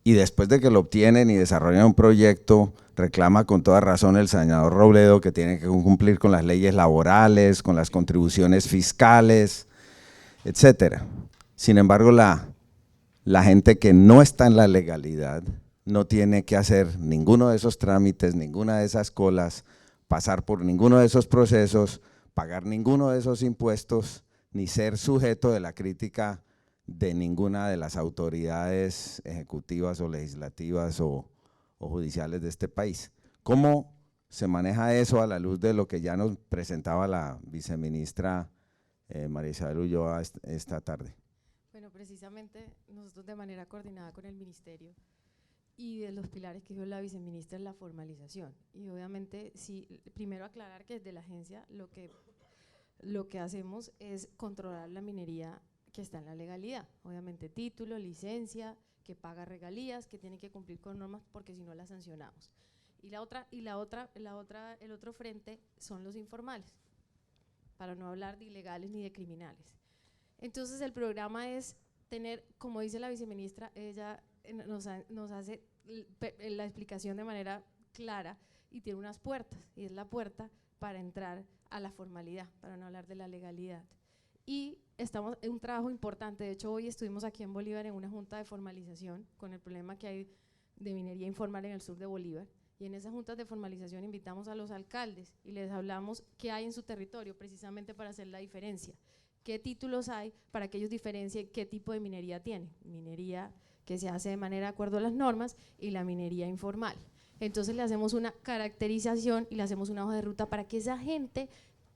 Y después de que lo obtienen y desarrollan un proyecto, reclama con toda razón el senador Robledo que tienen que cumplir con las leyes laborales, con las contribuciones fiscales, etcétera. Sin embargo, la gente que no está en la legalidad no tiene que hacer ninguno de esos trámites, ninguna de esas colas, pasar por ninguno de esos procesos, pagar ninguno de esos impuestos, ni ser sujeto de la crítica de ninguna de las autoridades ejecutivas o legislativas o judiciales de este país. ¿Cómo se maneja eso a la luz de lo que ya nos presentaba la viceministra María Isabel Ulloa esta tarde? Bueno, precisamente nosotros de manera coordinada con el ministerio y de los pilares que dijo la viceministra es la formalización. Y obviamente, sí, primero aclarar que desde la agencia lo que hacemos es controlar la minería que está en la legalidad. Obviamente título, licencia, que paga regalías, que tiene que cumplir con normas porque si no la sancionamos. Y el otro frente son los informales, para no hablar de ilegales ni de criminales. Entonces el programa es tener, como dice la viceministra, ella nos hace la explicación de manera clara y tiene unas puertas, y es la puerta para entrar a la formalidad, para no hablar de la legalidad. Y estamos en un trabajo importante. De hecho, hoy estuvimos aquí en Bolívar en una junta de formalización con el problema que hay de minería informal en el sur de Bolívar, y en esas juntas de formalización invitamos a los alcaldes y les hablamos qué hay en su territorio precisamente para hacer la diferencia, qué títulos hay para que ellos diferencien qué tipo de minería tienen, minería que se hace de manera de acuerdo a las normas y la minería informal. Entonces le hacemos una caracterización y le hacemos una hoja de ruta para que esa gente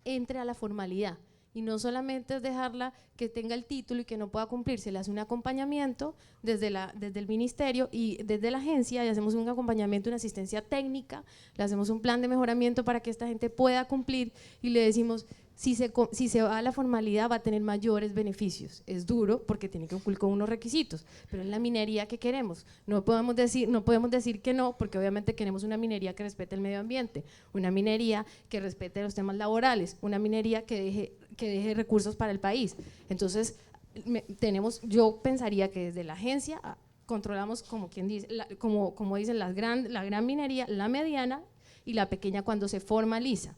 entre a la formalidad. Y no solamente es dejarla que tenga el título y que no pueda cumplir, se le hace un acompañamiento desde el ministerio y desde la agencia, y hacemos un acompañamiento, una asistencia técnica, le hacemos un plan de mejoramiento para que esta gente pueda cumplir, y le decimos, si se va a la formalidad va a tener mayores beneficios. Es duro porque tiene que cumplir con unos requisitos, pero es la minería que queremos. No podemos decir que no, porque obviamente queremos una minería que respete el medio ambiente, una minería que respete los temas laborales, una minería que deje recursos para el país. Entonces, yo pensaría que desde la agencia controlamos, como quien dice, como dicen, la gran minería, la mediana y la pequeña cuando se formaliza.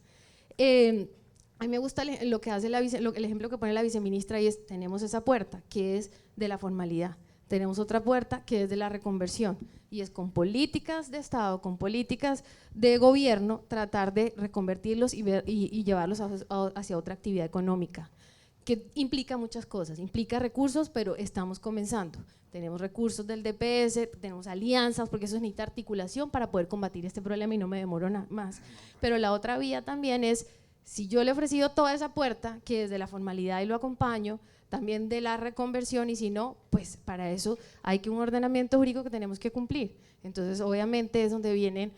A mí me gusta lo que hace el ejemplo que pone la viceministra, y es, tenemos esa puerta que es de la formalidad, tenemos otra puerta que es de la reconversión, y es con políticas de Estado, con políticas de gobierno, tratar de reconvertirlos y llevarlos hacia otra actividad económica, que implica muchas cosas, implica recursos, pero estamos comenzando. Tenemos recursos del DPS, tenemos alianzas, porque eso necesita articulación para poder combatir este problema, y no me demoro más. Pero la otra vía también es, si yo le he ofrecido toda esa puerta, que desde la formalidad y lo acompaño, también de la reconversión, y si no, pues para eso hay que un ordenamiento jurídico que tenemos que cumplir. Entonces, obviamente es donde vienen,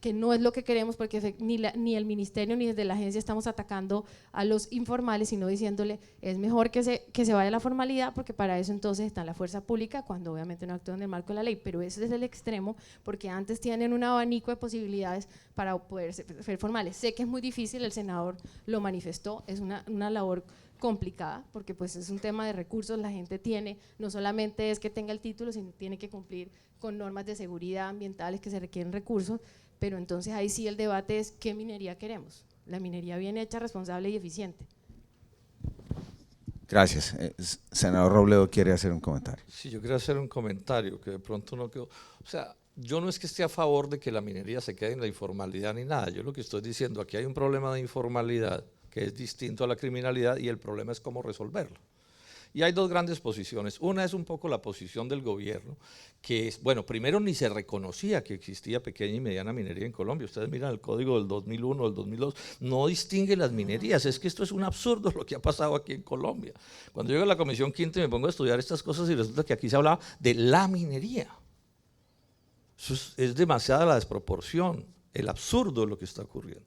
que no es lo que queremos, porque ni el ministerio ni desde la agencia estamos atacando a los informales, sino diciéndole, es mejor que se vaya a la formalidad, porque para eso entonces está la fuerza pública, cuando obviamente no actúan en el marco de la ley, pero ese es el extremo, porque antes tienen un abanico de posibilidades para poder ser formales. Sé que es muy difícil, el senador lo manifestó, es una labor complicada, porque pues es un tema de recursos, la gente tiene, no solamente es que tenga el título, sino tiene que cumplir con normas de seguridad ambientales que se requieren recursos, pero entonces ahí sí el debate es qué minería queremos, la minería bien hecha, responsable y eficiente. Gracias. Senador Robledo quiere hacer un comentario. Sí, yo quería hacer un comentario que de pronto no quedó, o sea, yo no es que esté a favor de que la minería se quede en la informalidad ni nada, yo lo que estoy diciendo, aquí hay un problema de informalidad que es distinto a la criminalidad, y el problema es cómo resolverlo. Y hay dos grandes posiciones. Una es un poco la posición del gobierno, que es, bueno, primero ni se reconocía que existía pequeña y mediana minería en Colombia. Ustedes miran el código del 2001, del 2002, no distingue las minerías. Es que esto es un absurdo lo que ha pasado aquí en Colombia. Cuando llego a la Comisión Quinta y me pongo a estudiar estas cosas, y resulta que aquí se hablaba de la minería. Eso es demasiada la desproporción, el absurdo de lo que está ocurriendo.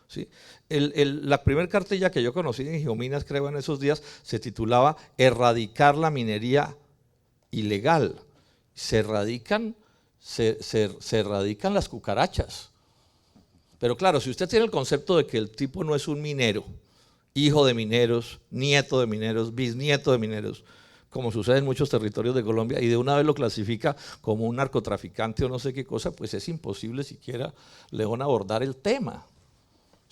¿Sí? La primera cartilla que yo conocí en Geominas, creo, en esos días, se titulaba Erradicar la minería ilegal. Se erradican las cucarachas. Pero claro, si usted tiene el concepto de que el tipo no es un minero, hijo de mineros, nieto de mineros, bisnieto de mineros, como sucede en muchos territorios de Colombia, y de una vez lo clasifica como un narcotraficante o no sé qué cosa, pues es imposible siquiera, León, abordar el tema.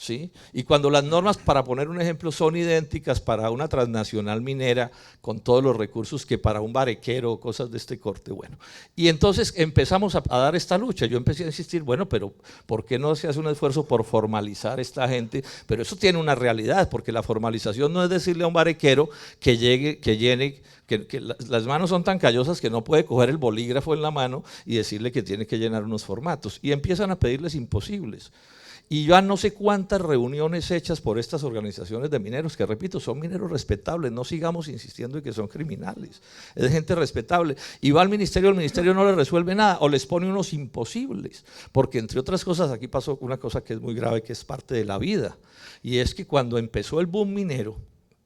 ¿sí? Y cuando las normas, para poner un ejemplo, son idénticas para una transnacional minera con todos los recursos que para un barequero, cosas de este corte, bueno. Y entonces empezamos a dar esta lucha. Yo empecé a insistir, bueno, pero ¿por qué no se hace un esfuerzo por formalizar a esta gente? Pero eso tiene una realidad, porque la formalización no es decirle a un barequero que llegue, que llene, que las manos son tan callosas que no puede coger el bolígrafo en la mano y decirle que tiene que llenar unos formatos. Y empiezan a pedirles imposibles. Y ya no sé cuántas reuniones hechas por estas organizaciones de mineros, que repito, son mineros respetables, no sigamos insistiendo en que son criminales, es de gente respetable. Y va al ministerio, el ministerio no le resuelve nada, o les pone unos imposibles, porque entre otras cosas aquí pasó una cosa que es muy grave, que es parte de la vida, y es que cuando empezó el boom minero,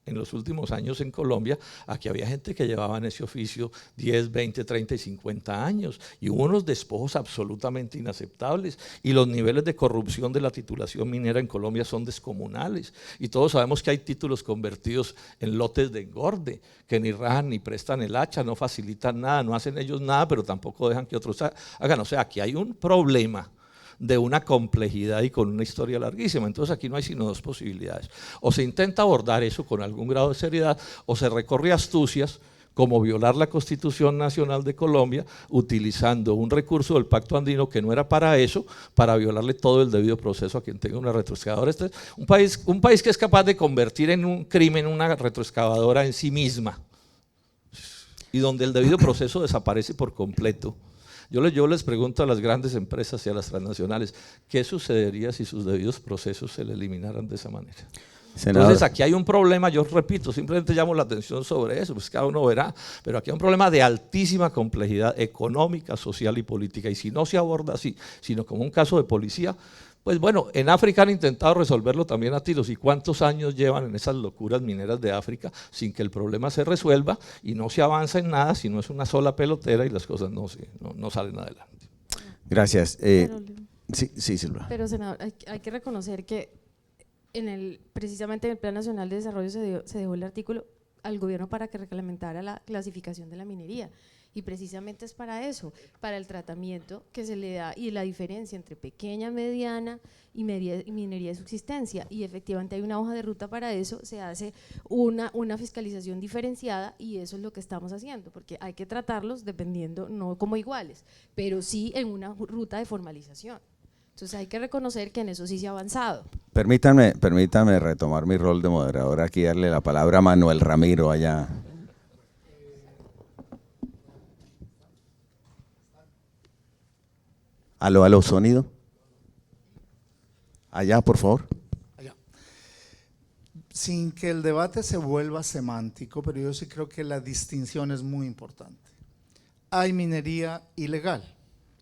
en los últimos años en Colombia, aquí había gente que llevaba en ese oficio 10, 20, 30 y 50 años y hubo unos despojos absolutamente inaceptables y los niveles de corrupción de la titulación minera en Colombia son descomunales y todos sabemos que hay títulos convertidos en lotes de engorde, que ni rajan ni prestan el hacha, no facilitan nada, no hacen ellos nada, pero tampoco dejan que otros hagan. O sea, aquí hay un problema de una complejidad y con una historia larguísima. Entonces aquí no hay sino dos posibilidades. O se intenta abordar eso con algún grado de seriedad o se recorre astucias como violar la Constitución Nacional de Colombia utilizando un recurso del Pacto Andino que no era para eso, para violarle todo el debido proceso a quien tenga una retroexcavadora. Este es un país que es capaz de convertir en un crimen una retroexcavadora en sí misma y donde el debido proceso desaparece por completo. Yo les pregunto a las grandes empresas y a las transnacionales, ¿qué sucedería si sus debidos procesos se le eliminaran de esa manera? Senador. Entonces aquí hay un problema, yo repito, simplemente llamo la atención sobre eso, pues cada uno verá, pero aquí hay un problema de altísima complejidad económica, social y política, y si no se aborda así, sino como un caso de policía, pues bueno, en África han intentado resolverlo también a tiros, ¿y cuántos años llevan en esas locuras mineras de África sin que el problema se resuelva y no se avanza en nada, sino es una sola pelotera y las cosas no salen adelante? Gracias. Sí, Silva. Pero, senador, hay que reconocer que precisamente en el Plan Nacional de Desarrollo se dejó el artículo al gobierno para que reglamentara la clasificación de la minería. Y precisamente es para eso, para el tratamiento que se le da y la diferencia entre pequeña, mediana y minería de subsistencia. Y efectivamente hay una hoja de ruta para eso, se hace una fiscalización diferenciada y eso es lo que estamos haciendo, porque hay que tratarlos dependiendo, no como iguales, pero sí en una ruta de formalización. Entonces hay que reconocer que en eso sí se ha avanzado. Permítanme retomar mi rol de moderador aquí, darle la palabra a Manuel Ramiro allá. Aló, sonido. Allá, por favor. Allá. Sin que el debate se vuelva semántico, pero yo sí creo que la distinción es muy importante. Hay minería ilegal.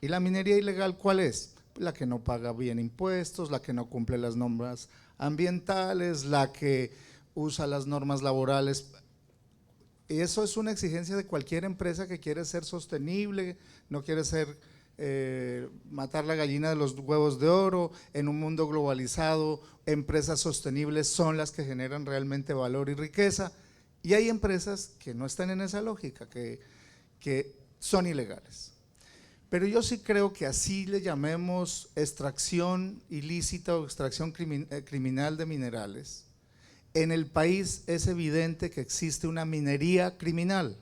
¿Y la minería ilegal cuál es? La que no paga bien impuestos, la que no cumple las normas ambientales, la que usa las normas laborales. Y eso es una exigencia de cualquier empresa que quiere ser sostenible, no quiere ser matar la gallina de los huevos de oro. En un mundo globalizado, empresas sostenibles son las que generan realmente valor y riqueza, y hay empresas que no están en esa lógica, que son ilegales. Pero yo sí creo que así le llamemos extracción ilícita o extracción criminal de minerales, en el país es evidente que existe una minería criminal,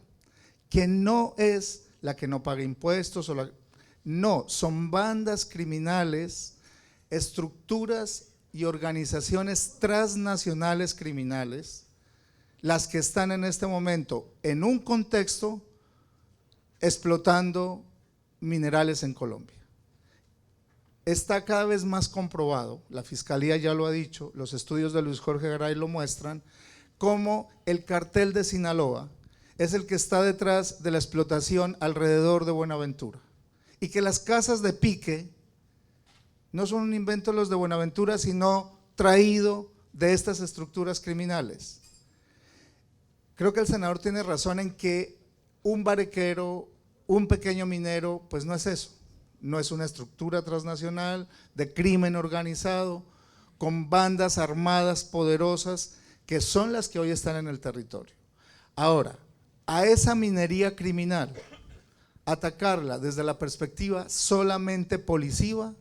que no es la que no paga impuestos no, son bandas criminales, estructuras y organizaciones transnacionales criminales, las que están en este momento en un contexto explotando minerales en Colombia. Está cada vez más comprobado, la Fiscalía ya lo ha dicho, los estudios de Luis Jorge Garay lo muestran, cómo el cartel de Sinaloa es el que está detrás de la explotación alrededor de Buenaventura. Y que las casas de pique no son un invento de los de Buenaventura, sino traído de estas estructuras criminales. Creo que el senador tiene razón en que un barequero, un pequeño minero, pues no es eso, no es una estructura transnacional de crimen organizado, con bandas armadas poderosas, que son las que hoy están en el territorio. Ahora, a esa minería criminal, atacarla desde la perspectiva solamente policiva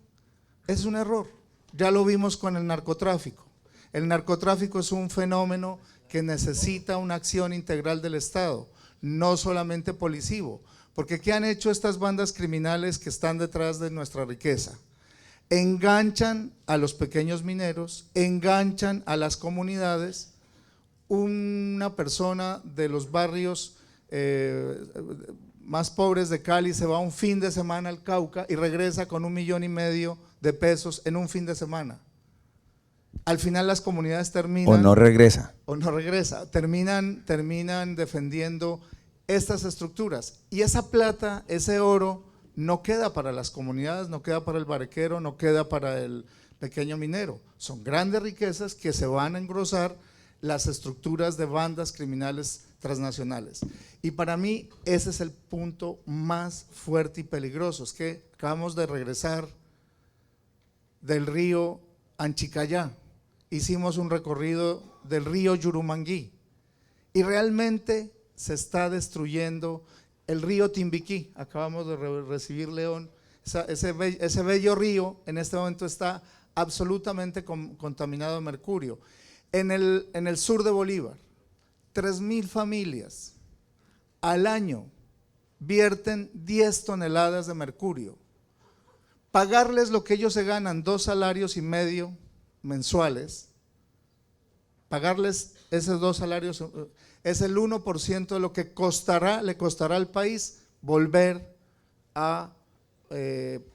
es un error, Ya lo vimos con el narcotráfico. El narcotráfico es un fenómeno que necesita una acción integral del Estado, no solamente policivo, porque ¿qué han hecho estas bandas criminales que están detrás de nuestra riqueza? Enganchan a los pequeños mineros, enganchan a las comunidades. Una persona de los barrios más pobres de Cali se va un fin de semana al Cauca y regresa con 1,5 millones de pesos en un fin de semana. Al final las comunidades terminan… O no regresa. Terminan defendiendo estas estructuras. Y esa plata, ese oro, no queda para las comunidades, no queda para el barquero, no queda para el pequeño minero. Son grandes riquezas que se van a engrosar las estructuras de bandas criminales transnacionales. Y para mí ese es el punto más fuerte y peligroso, es que acabamos de regresar del río Anchicayá, hicimos un recorrido del río Yurumangui y realmente se está destruyendo el río Timbiquí. Acabamos de recibir, León, ese bello río en este momento está absolutamente contaminado de mercurio. En el sur de Bolívar, 3,000 familias al año vierten 10 toneladas de mercurio. Pagarles lo que ellos se ganan, 2,5 salarios mensuales, pagarles esos 2 salarios es el 1% de lo que le costará al país volver a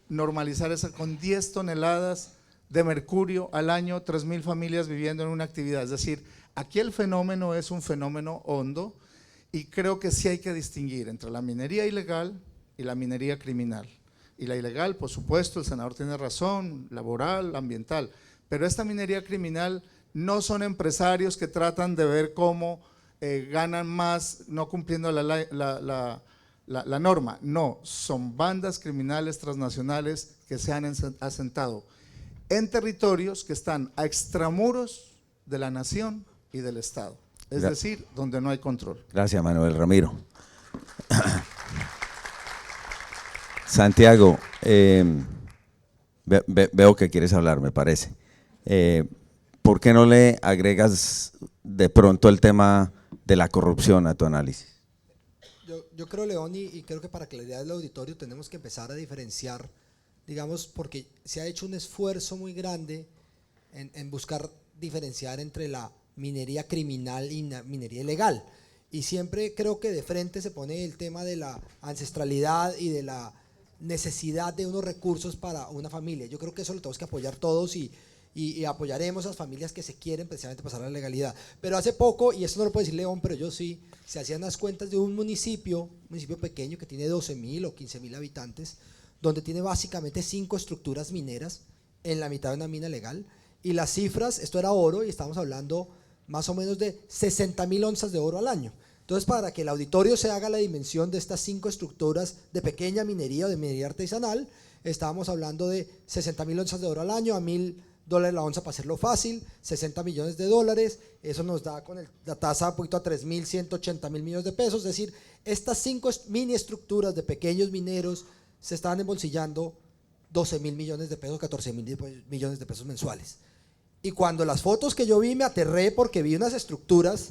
normalizar eso con 10 toneladas de mercurio al año, 3,000 familias viviendo en una actividad. Es decir, aquí el fenómeno es un fenómeno hondo y creo que sí hay que distinguir entre la minería ilegal y la minería criminal. Y la ilegal, por supuesto, el senador tiene razón, laboral, ambiental, pero esta minería criminal no son empresarios que tratan de ver cómo ganan más no cumpliendo la norma, no, son bandas criminales transnacionales que se han asentado en territorios que están a extramuros de la nación y del Estado, es decir, donde no hay control. Gracias, Manuel Ramiro. Santiago, veo que quieres hablar, me parece. ¿Por qué no le agregas de pronto el tema de la corrupción a tu análisis? Yo creo, León, y creo que para claridad del auditorio tenemos que empezar a diferenciar, digamos, porque se ha hecho un esfuerzo muy grande en buscar diferenciar entre la minería criminal y la minería ilegal. Y siempre creo que de frente se pone el tema de la ancestralidad y de la necesidad de unos recursos para una familia. Yo creo que eso lo tenemos que apoyar todos y apoyaremos a las familias que se quieren precisamente pasar a la legalidad. Pero hace poco, y esto no lo puede decir León, pero yo sí, se hacían las cuentas de un municipio pequeño que tiene 12,000 o 15,000 habitantes, donde tiene básicamente 5 estructuras mineras en la mitad de una mina legal, y las cifras, esto era oro, y estamos hablando más o menos de 60,000 onzas de oro al año. Entonces, para que el auditorio se haga la dimensión de estas 5 estructuras de pequeña minería o de minería artesanal, estábamos hablando de 60,000 onzas de oro al año, a $1,000 la onza para hacerlo fácil, 60 millones de dólares, eso nos da con la tasa un poquito a 3,180,000 millones de pesos, es decir, estas 5 mini estructuras de pequeños mineros se estaban embolsillando 12,000 millones de pesos, 14,000 millones de pesos mensuales. Y cuando las fotos que yo vi me aterré porque vi unas estructuras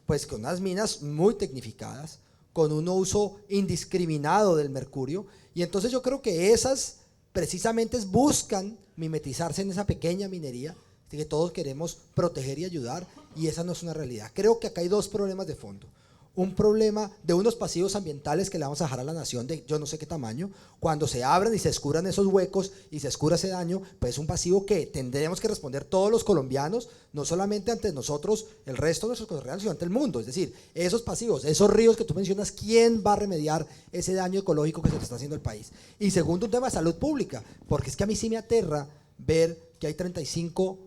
pues con unas minas muy tecnificadas, con un uso indiscriminado del mercurio, y entonces yo creo que esas precisamente buscan mimetizarse en esa pequeña minería que todos queremos proteger y ayudar, y esa no es una realidad. Creo que acá hay 2 problemas de fondo. Un problema de unos pasivos ambientales que le vamos a dejar a la nación de yo no sé qué tamaño, cuando se abran y se escurran esos huecos y se escurra ese daño, pues es un pasivo que tendremos que responder todos los colombianos, no solamente ante nosotros, el resto de nuestros costarricenses, sino ante el mundo. Es decir, esos pasivos, esos ríos que tú mencionas, ¿quién va a remediar ese daño ecológico que se le está haciendo al país? Y segundo, un tema de salud pública, porque es que a mí sí me aterra ver que hay 35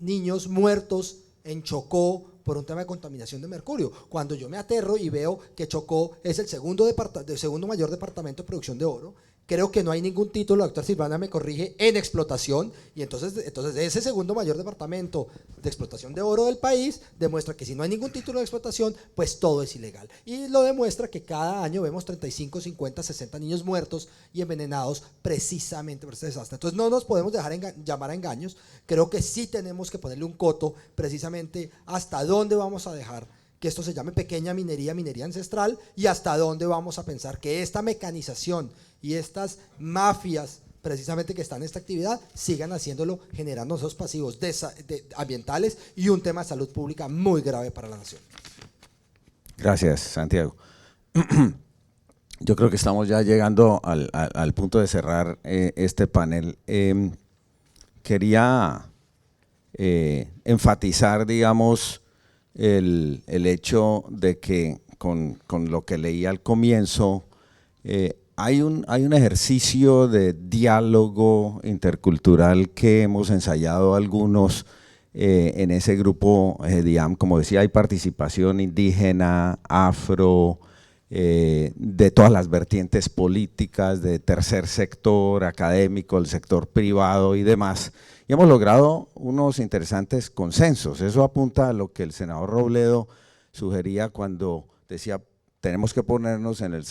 niños muertos en Chocó por un tema de contaminación de mercurio, cuando yo me aterro y veo que Chocó es el segundo mayor departamento de producción de oro, Creo que no hay ningún título, la doctora Silvana me corrige, en explotación, y entonces ese segundo mayor departamento de explotación de oro del país demuestra que si no hay ningún título de explotación, pues todo es ilegal. Y lo demuestra que cada año vemos 35, 50, 60 niños muertos y envenenados precisamente por este desastre. Entonces no nos podemos dejar llamar a engaños. Creo que sí tenemos que ponerle un coto precisamente hasta dónde vamos a dejar que esto se llame pequeña minería, minería ancestral, y hasta dónde vamos a pensar que esta mecanización y estas mafias precisamente que están en esta actividad sigan haciéndolo, generando esos pasivos ambientales y un tema de salud pública muy grave para la nación. Gracias, Santiago. Yo creo que estamos ya llegando al punto de cerrar este panel. Quería enfatizar, digamos, el hecho de que con lo que leí al comienzo, hay un ejercicio de diálogo intercultural que hemos ensayado algunos en ese grupo DIAM. Como decía, hay participación indígena, afro, de todas las vertientes políticas, de tercer sector, académico, el sector privado y demás. Y hemos logrado unos interesantes consensos. Eso apunta a lo que el senador Robledo sugería cuando decía: tenemos que ponernos en los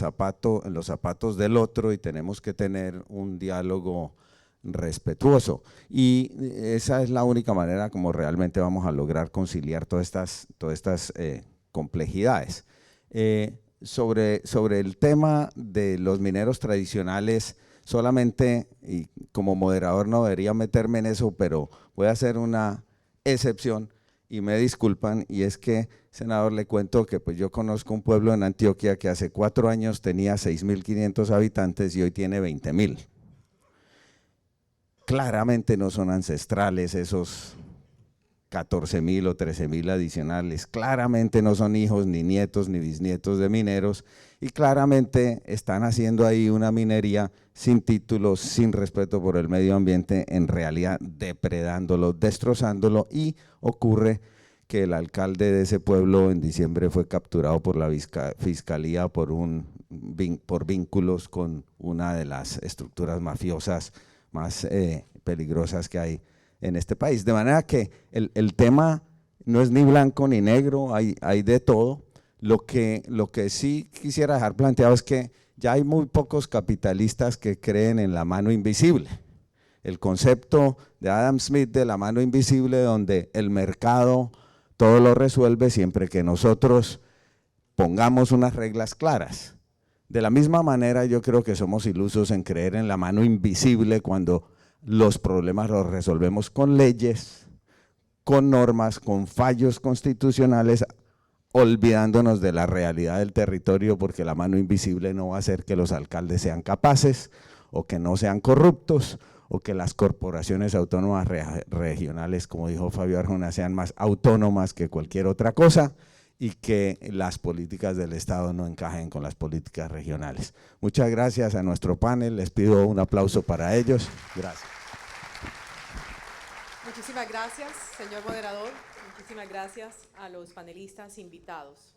zapatos del otro y tenemos que tener un diálogo respetuoso. Y esa es la única manera como realmente vamos a lograr conciliar todas estas complejidades. Sobre el tema de los mineros tradicionales, solamente, y como moderador no debería meterme en eso, pero voy a hacer una excepción y me disculpan, y es que, senador, le cuento que pues yo conozco un pueblo en Antioquia que hace 4 años tenía 6.500 habitantes y hoy tiene 20.000. Claramente no son ancestrales esos 14.000 o 13.000 adicionales, claramente no son hijos, ni nietos, ni bisnietos de mineros, y claramente están haciendo ahí una minería sin títulos, sin respeto por el medio ambiente, en realidad depredándolo, destrozándolo, y ocurre que el alcalde de ese pueblo en diciembre fue capturado por la fiscalía por vínculos con una de las estructuras mafiosas más peligrosas que hay en este país. De manera que el tema no es ni blanco ni negro, hay de todo. Lo que sí quisiera dejar planteado es que ya hay muy pocos capitalistas que creen en la mano invisible. El concepto de Adam Smith de la mano invisible, donde el mercado todo lo resuelve siempre que nosotros pongamos unas reglas claras. De la misma manera, yo creo que somos ilusos en creer en la mano invisible cuando los problemas los resolvemos con leyes, con normas, con fallos constitucionales, olvidándonos de la realidad del territorio, porque la mano invisible no va a hacer que los alcaldes sean capaces, o que no sean corruptos, o que las corporaciones autónomas regionales, como dijo Fabio Arjona, sean más autónomas que cualquier otra cosa, y que las políticas del Estado no encajen con las políticas regionales. Muchas gracias a nuestro panel, les pido un aplauso para ellos. Gracias. Muchísimas gracias, señor moderador. Muchísimas gracias a los panelistas invitados.